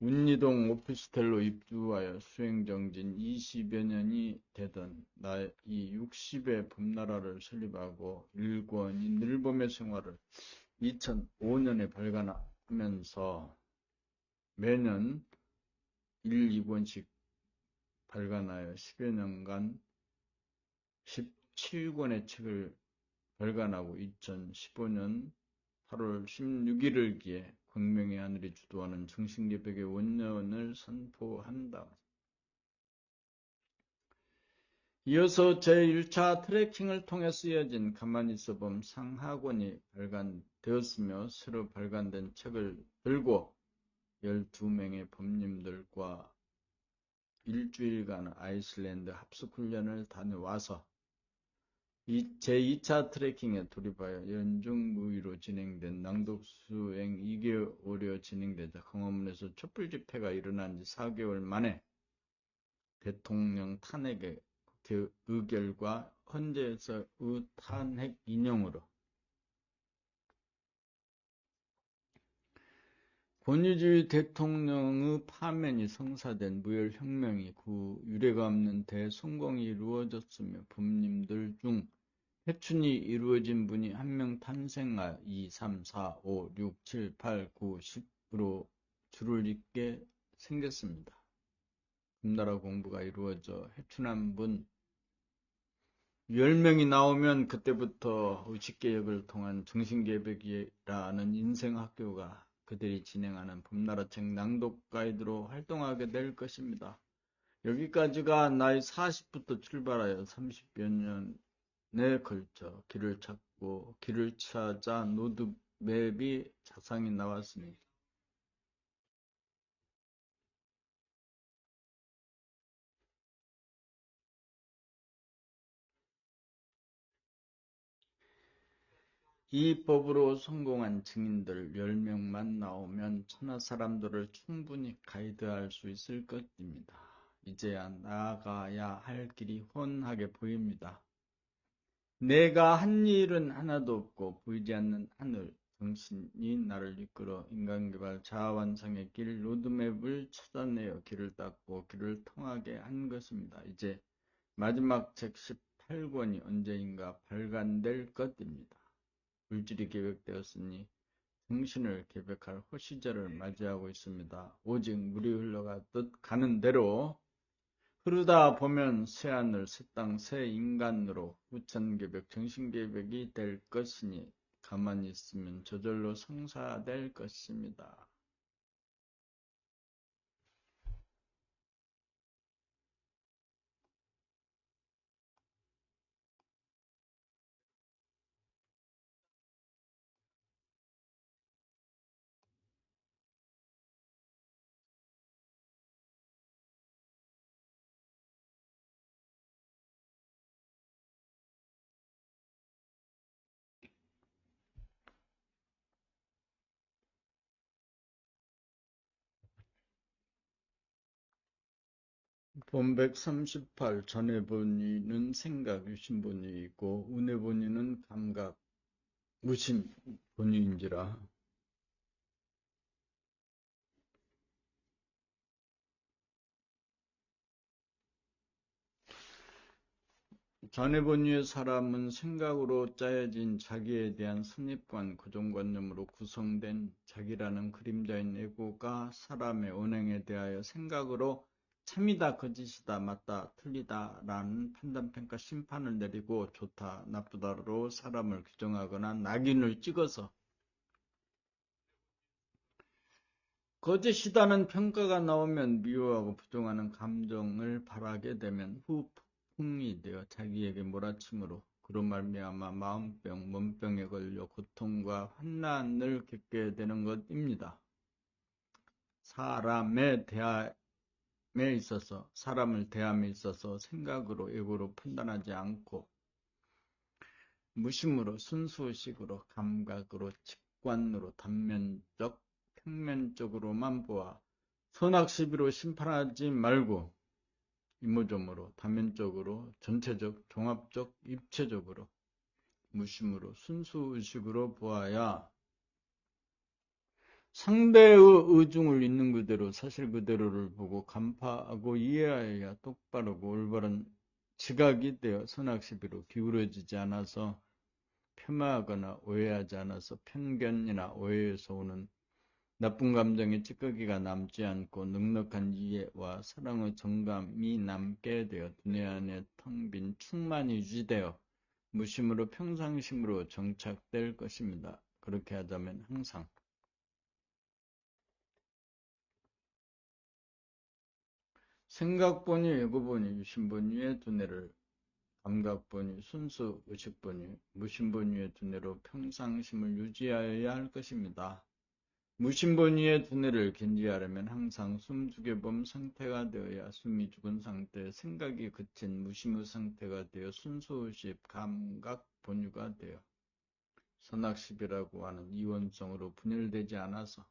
운리동 오피스텔로 입주하여 수행정진 20여 년이 되던 나이 60의 봄나라를 설립하고 일권인 늘봄의 생활을 2005년에 발간하면서 매년 1, 2권씩 발간하여 10여 년간 17권의 책을 발간하고 2015년 8월 16일을 기해 광명의 하늘이 주도하는 정신개벽의 원년을 선포한다. 이어서 제1차 트래킹을 통해 쓰여진 가만히 있어봄 상하권이 발간되었으며 새로 발간된 책을 들고 12명의 법님들과 일주일간 아이슬란드 합숙훈련을 다녀와서 제2차 트래킹에 돌입하여 연중무휴로 진행된 낭독수행 2개월여 진행되자 광화문에서 촛불 집회가 일어난 지 4개월 만에 대통령 탄핵의 의결과 헌재에서의 탄핵 인용으로 권위주의 대통령의 파면이 성사된 무혈혁명이 그 유례가 없는 대성공이 이루어졌으며 법님들 중 회춘이 이루어진 분이 한 명 탄생하여 2, 3, 4, 5, 6, 7, 8, 9, 10으로 줄을 잇게 생겼습니다. 금나라 공부가 이루어져 회춘한 분 10명이 나오면 그때부터 의식개혁을 통한 정신개벽이라는 인생학교가 그들이 진행하는 봄나라책 낭독 가이드로 활동하게 될 것입니다. 여기까지가 나이 40부터 출발하여 30여 년에 걸쳐 길을 찾고 길을 찾아 로드맵이 자상히 나왔습니다. 이 법으로 성공한 증인들 10명만 나오면 천하 사람들을 충분히 가이드할 수 있을 것입니다. 이제야 나아가야 할 길이 훤하게 보입니다. 내가 한 일은 하나도 없고 보이지 않는 하늘, 당신이 나를 이끌어 인간개발 자아완성의 길 로드맵을 찾아내어 길을 닦고 길을 통하게 한 것입니다. 이제 마지막 책 18권이 언제인가 발간될 것입니다. 물질이 계획되었으니 정신을 계획할 허시절을 맞이하고 있습니다. 오직 물이 흘러가듯 가는 대로 흐르다 보면 새하늘, 새 땅, 새 인간으로 후천계백, 정신계백이 될 것이니 가만히 있으면 저절로 성사될 것입니다. 본 138 전의 본의는 생각, 유심 본의이고 운의 본의는 감각, 무심 본의인지라. 전의 본의의 사람은 생각으로 짜여진 자기에 대한 선입관, 고정관념으로 구성된 자기라는 그림자인 에고가 사람의 언행에 대하여 생각으로 참이다, 거짓이다, 맞다, 틀리다 라는 판단, 평가, 심판을 내리고 좋다, 나쁘다로 사람을 규정하거나 낙인을 찍어서 거짓이다는 평가가 나오면 미워하고 부정하는 감정을 발하게 되면 후 폭풍이 되어 자기에게 몰아침으로 그로 말미암아 마음병, 몸병에 걸려 고통과 환난을 겪게 되는 것입니다. 사람을 대함에 있어서 생각으로 예고로 판단하지 않고 무심으로 순수의식으로 감각으로 직관으로 단면적 평면적으로만 보아 선악시비로 심판하지 말고 이모저모로 단면적으로 전체적 종합적 입체적으로 무심으로 순수의식으로 보아야 상대의 의중을 있는 그대로 사실 그대로를 보고 간파하고 이해하여야 똑바르고 올바른 지각이 되어 선악시비로 기울어지지 않아서 폄하하거나 오해하지 않아서 편견이나 오해에서 오는 나쁜 감정의 찌꺼기가 남지 않고 넉넉한 이해와 사랑의 정감이 남게 되어 두뇌 안에 텅 빈 충만이 유지되어 무심으로 평상심으로 정착될 것입니다. 그렇게 하자면 항상 생각본위, 예고본위, 유심본위의 두뇌를 감각본위, 순수 의식본위, 무심본위의 두뇌로 평상심을 유지하여야 할 것입니다. 무심본위의 두뇌를 견지하려면 항상 숨죽여봄 상태가 되어야 숨이 죽은 상태, 생각이 그친 무심의 상태가 되어 순수의식, 감각, 본유가 되어 선악십이라고 하는 이원성으로 분열되지 않아서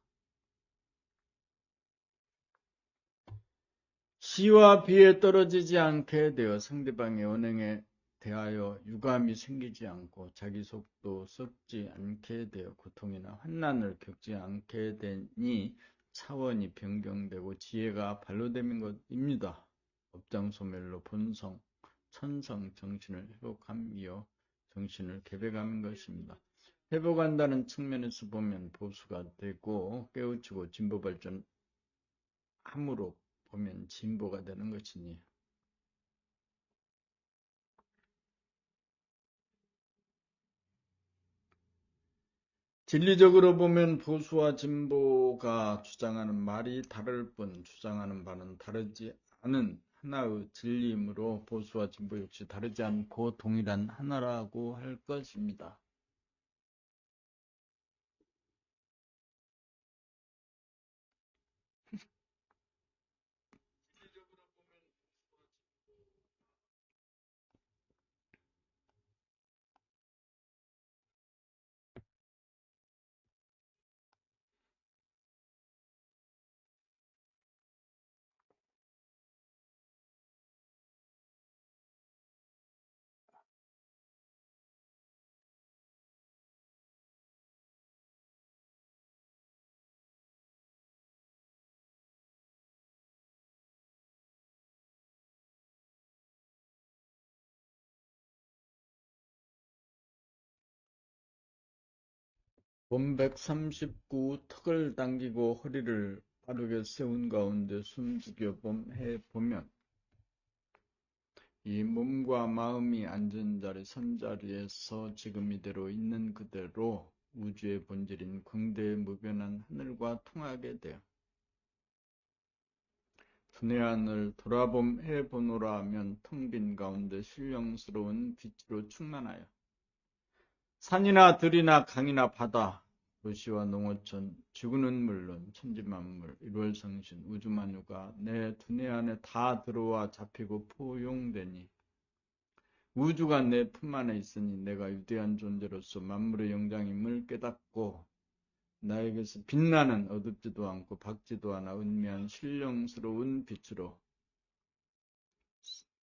시와 비에 떨어지지 않게 되어 상대방의 언행에 대하여 유감이 생기지 않고 자기 속도 썩지 않게 되어 고통이나 환난을 겪지 않게 되니 차원이 변경되고 지혜가 발로되는 것입니다. 업장소멸로 본성, 천성, 정신을 회복함이요 정신을 개백하는 것입니다. 회복한다는 측면에서 보면 보수가 되고 깨우치고 진보발전함으로 보면 진보가 되는 것이니 진리적으로 보면 보수와 진보가 주장하는 말이 다를 뿐 주장하는 바는 다르지 않은 하나의 진리이므로 보수와 진보 역시 다르지 않고 동일한 하나라고 할 것입니다. 본 139 턱을 당기고 허리를 바르게 세운 가운데 숨죽여 해보면 이 몸과 마음이 앉은 자리, 선 자리에서 지금 이대로 있는 그대로 우주의 본질인 광대의 무변한 하늘과 통하게 돼요. 두뇌 안을 돌아봄해보노라 하면 텅 빈 가운데 신령스러운 빛으로 충만하여 산이나 들이나 강이나 바다, 도시와 농어촌, 지구는 물론 천지만물, 일월성신, 우주만유가 내 두뇌 안에 다 들어와 잡히고 포용되니 우주가 내 품 안에 있으니 내가 위대한 존재로서 만물의 영장임을 깨닫고 나에게서 빛나는 어둡지도 않고 밝지도 않아 은미한 신령스러운 빛으로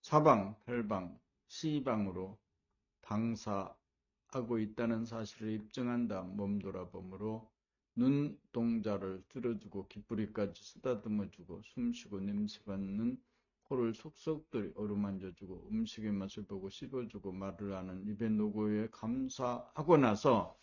사방, 팔방, 시방으로 방사하고 있다는 사실을 입증한 다음 몸돌아봄으로 눈동자를 들어주고 귓불이까지 쓰다듬어주고 숨쉬고 냄새 맡는 코를 속속들이 어루만져주고 음식의 맛을 보고 씹어주고 말을 하는 입의 노고에 감사하고 나서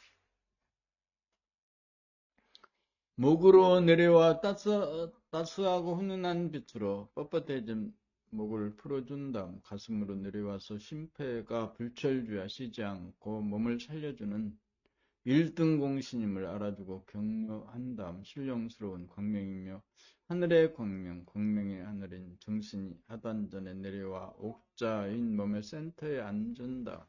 목으로 내려와 따스하고 훈훈한 빛으로 뻣뻣해진 목을 풀어준 다음 가슴으로 내려와서 심폐가 불철주야시지 않고 몸을 살려주는 1등 공신임을 알아주고 격려한 다음 신령스러운 광명이며 하늘의 광명, 광명의 하늘인 정신이 하단전에 내려와 옥자인 몸의 센터에 앉은다.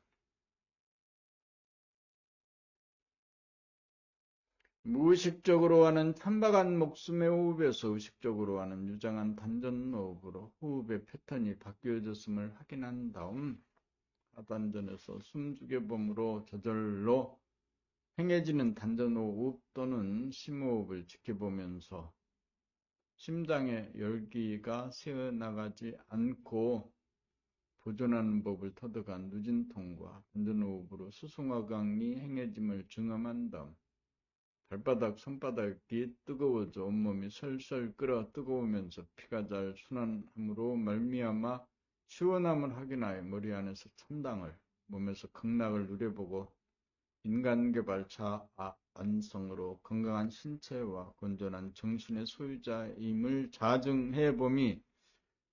무의식적으로 하는 찬박한 목숨의 호흡에서 의식적으로 하는 유장한 단전 호흡으로 호흡의 패턴이 바뀌어졌음을 확인한 다음 하단전에서 숨죽여봄으로 저절로 행해지는 단전호흡 또는 심호흡을 지켜보면서 심장의 열기가 새어나가지 않고 보존하는 법을 터득한 누진통과 단전호흡으로 수송화강이 행해짐을 증험한 다음 발바닥, 손바닥이 뜨거워져 온몸이 설설 끓어 뜨거우면서 피가 잘 순환함으로 말미암아 시원함을 확인하여 머리 안에서 천당을, 몸에서 극락을 누려보고 인간개발 자아완성으로 건강한 신체와 건전한 정신의 소유자임을 자증해봄이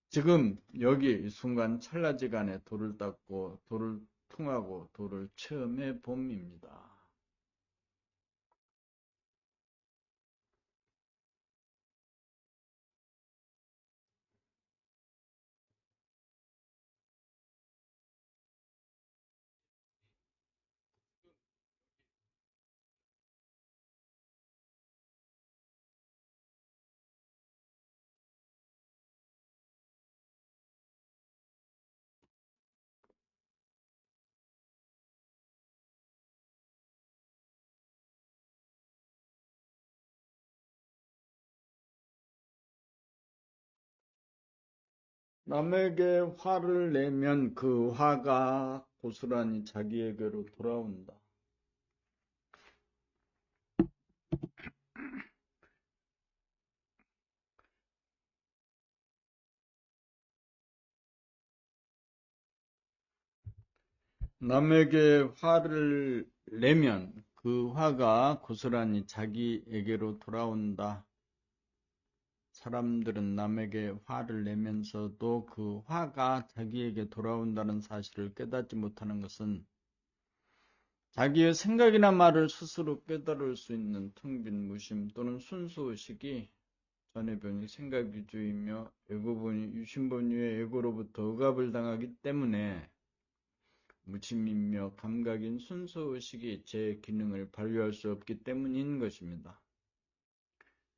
지금 여기 이 순간 찰나지간에 도를 닦고 도를 통하고 도를 체험해봄입니다. 남에게 화를 내면 그 화가 고스란히 자기에게로 돌아온다. 남에게 화를 내면 그 화가 고스란히 자기에게로 돌아온다. 사람들은 남에게 화를 내면서도 그 화가 자기에게 돌아온다는 사실을 깨닫지 못하는 것은 자기의 생각이나 말을 스스로 깨달을 수 있는 텅 빈 무심 또는 순수의식이 전해변이 생각 위주이며 에고본이 유심본 위의 에고로부터 억압을 당하기 때문에 무심이며 감각인 순수의식이 제 기능을 발휘할 수 없기 때문인 것입니다.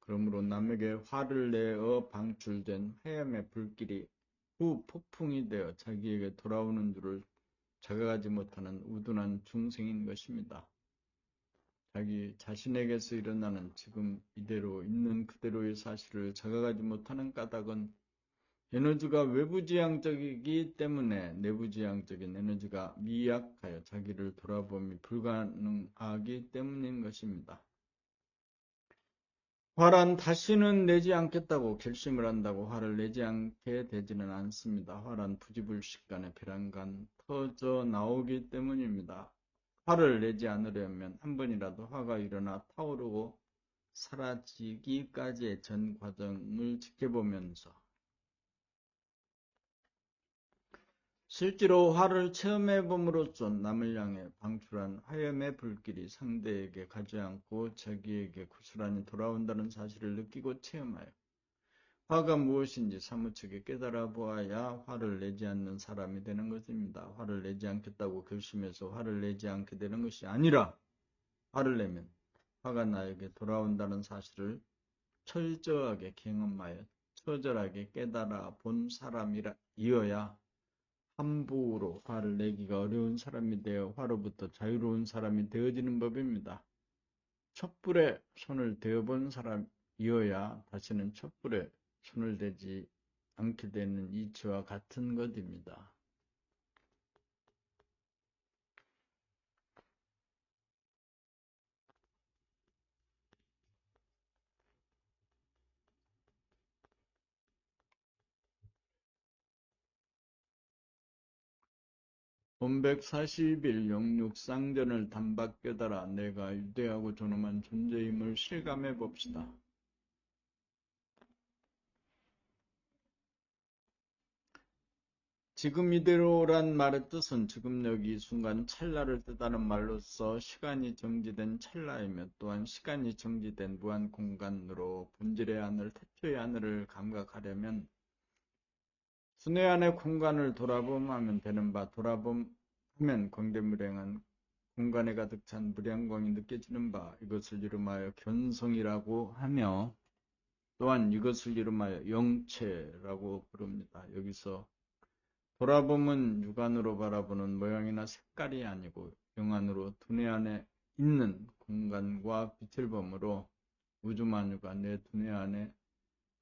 그러므로 남에게 화를 내어 방출된 화염의 불길이 후 폭풍이 되어 자기에게 돌아오는 줄을 자각하지 못하는 우둔한 중생인 것입니다. 자기 자신에게서 일어나는 지금 이대로 있는 그대로의 사실을 자각하지 못하는 까닭은 에너지가 외부지향적이기 때문에 내부지향적인 에너지가 미약하여 자기를 돌아봄이 불가능하기 때문인 것입니다. 화란 다시는 내지 않겠다고 결심을 한다고 화를 내지 않게 되지는 않습니다. 화란 부지불식간에 배란간 터져 나오기 때문입니다. 화를 내지 않으려면 한 번이라도 화가 일어나 타오르고 사라지기까지의 전 과정을 지켜보면서 실제로 화를 체험해봄으로써 남을 향해 방출한 화염의 불길이 상대에게 가지 않고 자기에게 고스란히 돌아온다는 사실을 느끼고 체험하여 화가 무엇인지 사무치게 깨달아 보아야 화를 내지 않는 사람이 되는 것입니다. 화를 내지 않겠다고 결심해서 화를 내지 않게 되는 것이 아니라 화를 내면 화가 나에게 돌아온다는 사실을 철저하게 경험하여 처절하게 깨달아 본 사람이어야 함부로 화를 내기가 어려운 사람이 되어 화로부터 자유로운 사람이 되어지는 법입니다. 촛불에 손을 대어본 사람이어야 다시는 촛불에 손을 대지 않게 되는 이치와 같은 것입니다. 본 140일 영육상전을 단박 깨달아 내가 유대하고 존엄한 존재임을 실감해 봅시다. 지금 이대로란 말의 뜻은 지금 여기 이 순간 찰나를 뜻하는 말로서 시간이 정지된 찰나이며 또한 시간이 정지된 무한 공간으로 본질의 하늘, 태초의 하늘을 감각하려면 순회 안의 공간을 돌아봄하면 되는 바 돌아봄하면 광대무량한 공간에 가득 찬 무량광이 느껴지는 바 이것을 이름하여 견성이라고 하며 또한 이것을 이름하여 영체라고 부릅니다. 여기서 돌아봄은 육안으로 바라보는 모양이나 색깔이 아니고 영안으로 두뇌 안에 있는 공간과 빛을 범으로 우주만유가 내 두뇌 안에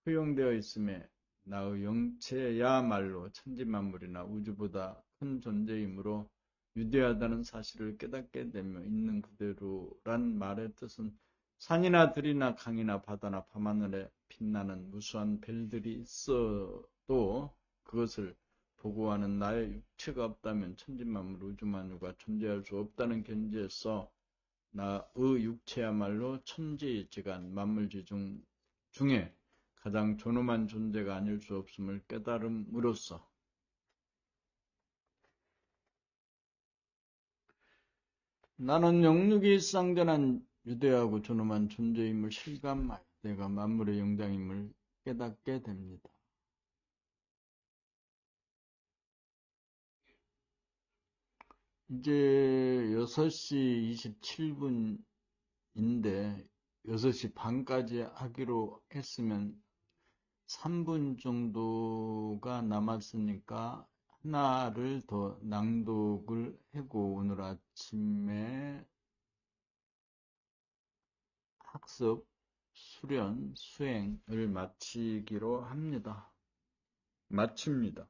포용되어 있음에 나의 영체야말로 천지만물이나 우주보다 큰 존재이므로 유대하다는 사실을 깨닫게 되며 있는 그대로란 말의 뜻은 산이나 들이나 강이나 바다나 밤하늘에 빛나는 무수한 별들이 있어도 그것을 보고하는 나의 육체가 없다면 천지만물 우주만유가 존재할 수 없다는 견지에서 나의 육체야말로 천지지간 만물지 중에 가장 존엄한 존재가 아닐 수 없음을 깨달음으로써 나는 영육이 쌍전한 유대하고 존엄한 존재임을 실감하여 내가 만물의 영장임을 깨닫게 됩니다. 이제 6시 27분인데 6시 반까지 하기로 했으면 3분 정도가 남았으니까 하나를 더 낭독을 하고 오늘 아침에 학습, 수련, 수행을 마치기로 합니다. 마칩니다.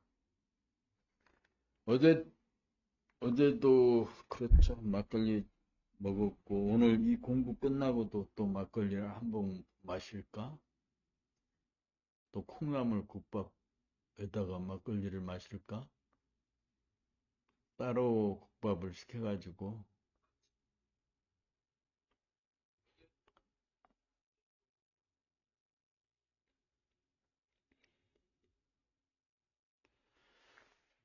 어제도 그렇죠. 막걸리 먹었고 오늘 이 공부 끝나고도 또 막걸리를 한번 마실까? 또 콩나물 국밥에다가 막걸리를 마실까? 따로 국밥을 시켜가지고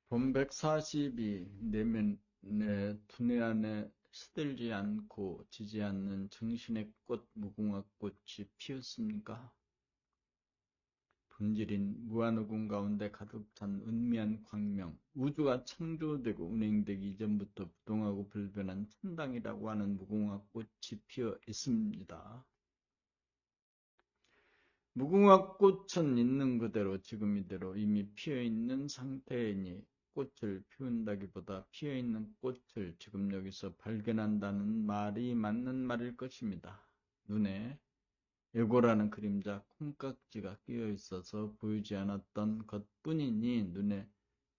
본 142 내면의 두뇌 안에 시들지 않고 지지 않는 정신의 꽃 무궁화꽃이 피었습니까? 본질인 무한의군 가운데 가득 찬 은미한 광명, 우주가 창조되고 운행되기 이전부터 부동하고 불변한 천당이라고 하는 무궁화꽃이 피어 있습니다. 무궁화꽃은 있는 그대로 지금 이대로 이미 피어있는 상태이니 꽃을 피운다기보다 피어있는 꽃을 지금 여기서 발견한다는 말이 맞는 말일 것입니다. 눈에 예고라는 그림자 콩깍지가 끼어 있어서 보이지 않았던 것뿐이니 눈에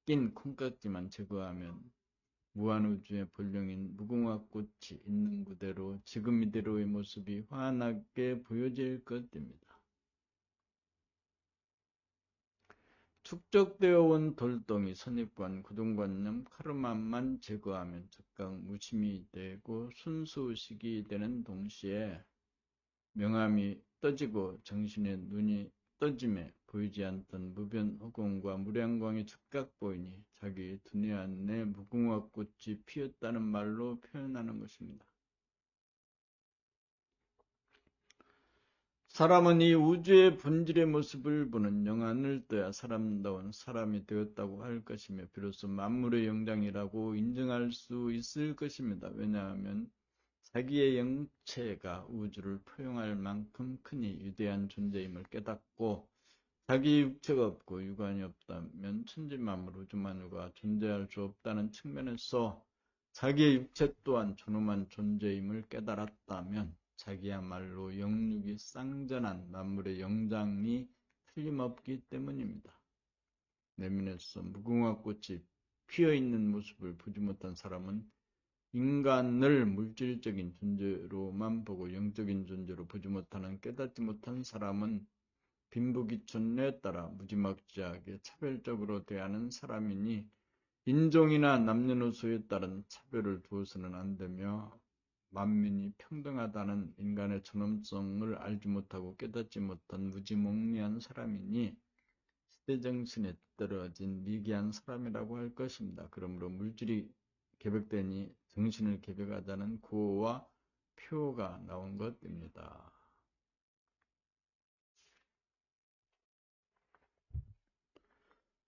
낀 콩깍지만 제거하면 무한우주의 본령인 무궁화꽃이 있는 그대로 지금 이대로의 모습이 환하게 보여질 것입니다. 축적되어 온 돌덩이, 선입관, 구동관념, 카르마만 제거하면 즉각 무심이 되고 순수의식이 되는 동시에 명암이 떠지고 정신의 눈이 떠짐에 보이지 않던 무변호공과 무량광이 즉각 보이니 자기 두뇌 안에 무궁화꽃이 피었다는 말로 표현하는 것입니다. 사람은 이 우주의 본질의 모습을 보는 영안을 떠야 사람다운 사람이 되었다고 할 것이며 비로소 만물의 영장이라고 인정할 수 있을 것입니다. 왜냐하면 자기의 영체가 우주를 포용할 만큼 크니 위대한 존재임을 깨닫고 자기 육체가 없고 육안이 없다면 천지만물 우주만유가 존재할 수 없다는 측면에서 자기의 육체 또한 존엄한 존재임을 깨달았다면 자기야말로 영육이 쌍전한 만물의 영장이 틀림없기 때문입니다. 내면에서 무궁화 꽃이 피어있는 모습을 보지 못한 사람은 인간을 물질적인 존재로만 보고 영적인 존재로 보지 못하는, 깨닫지 못한 사람은 빈부귀천에 따라 무지막지하게 차별적으로 대하는 사람이니 인종이나 남녀노소에 따른 차별을 두어서는 안 되며 만민이 평등하다는 인간의 존엄성을 알지 못하고 깨닫지 못한 무지몽리한 사람이니 시대정신에 떨어진 미개한 사람이라고 할 것입니다. 그러므로 물질이 개벽되니 정신을 개벽하자는 구호와 표가 나온 것입니다.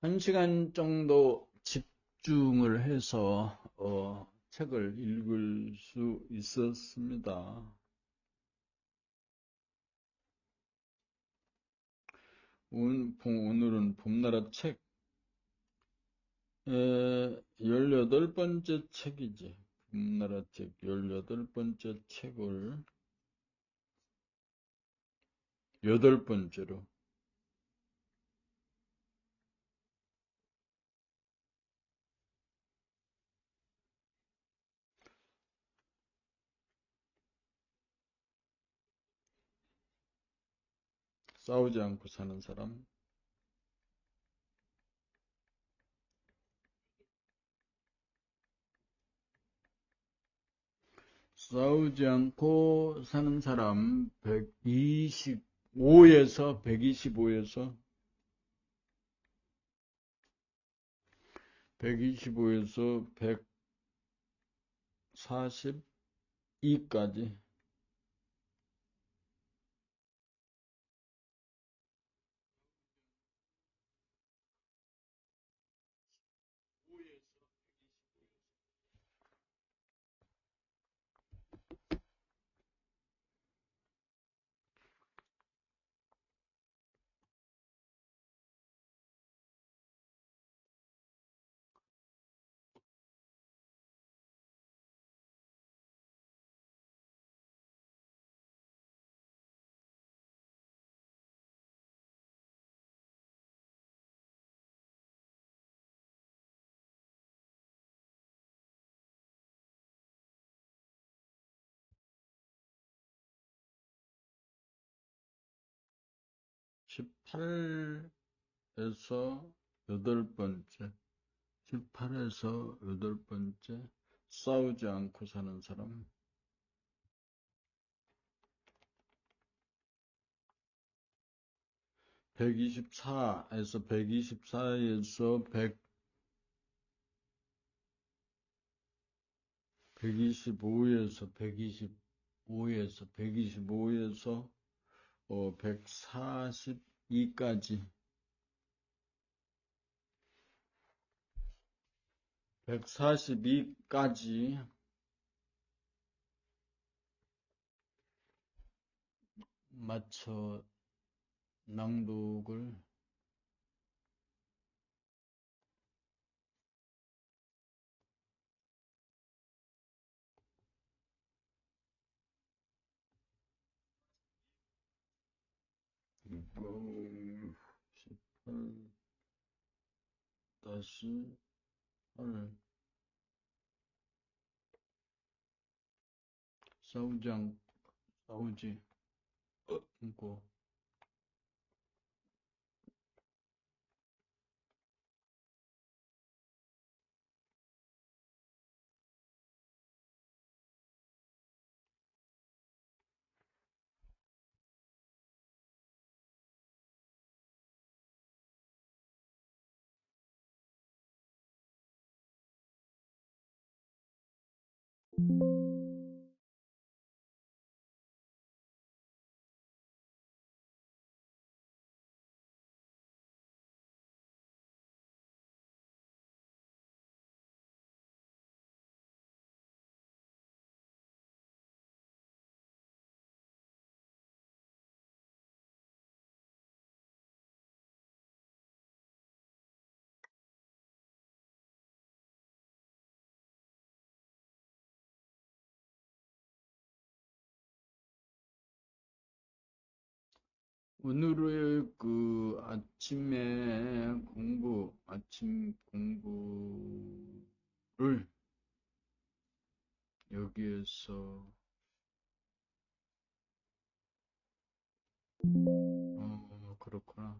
한 시간 정도 집중을 해서 책을 읽을 수 있었습니다. 오늘은 봄나라 책 18번째 책이지. 봄나라 책 18번째 책을 8번째로 싸우지 않고 사는 사람. 싸우지 않고 사는 사람 125에서 125에서 142에서 142까지. (18에서 8번째) 18에서 8번째. 싸우지 않고 사는 사람. 124에서 125에서 142까지. 142까지 맞춰 낭독을 이거 18-8. 싸우지 않고 오늘의 그 아침 공부를 여기에서, 그렇구나.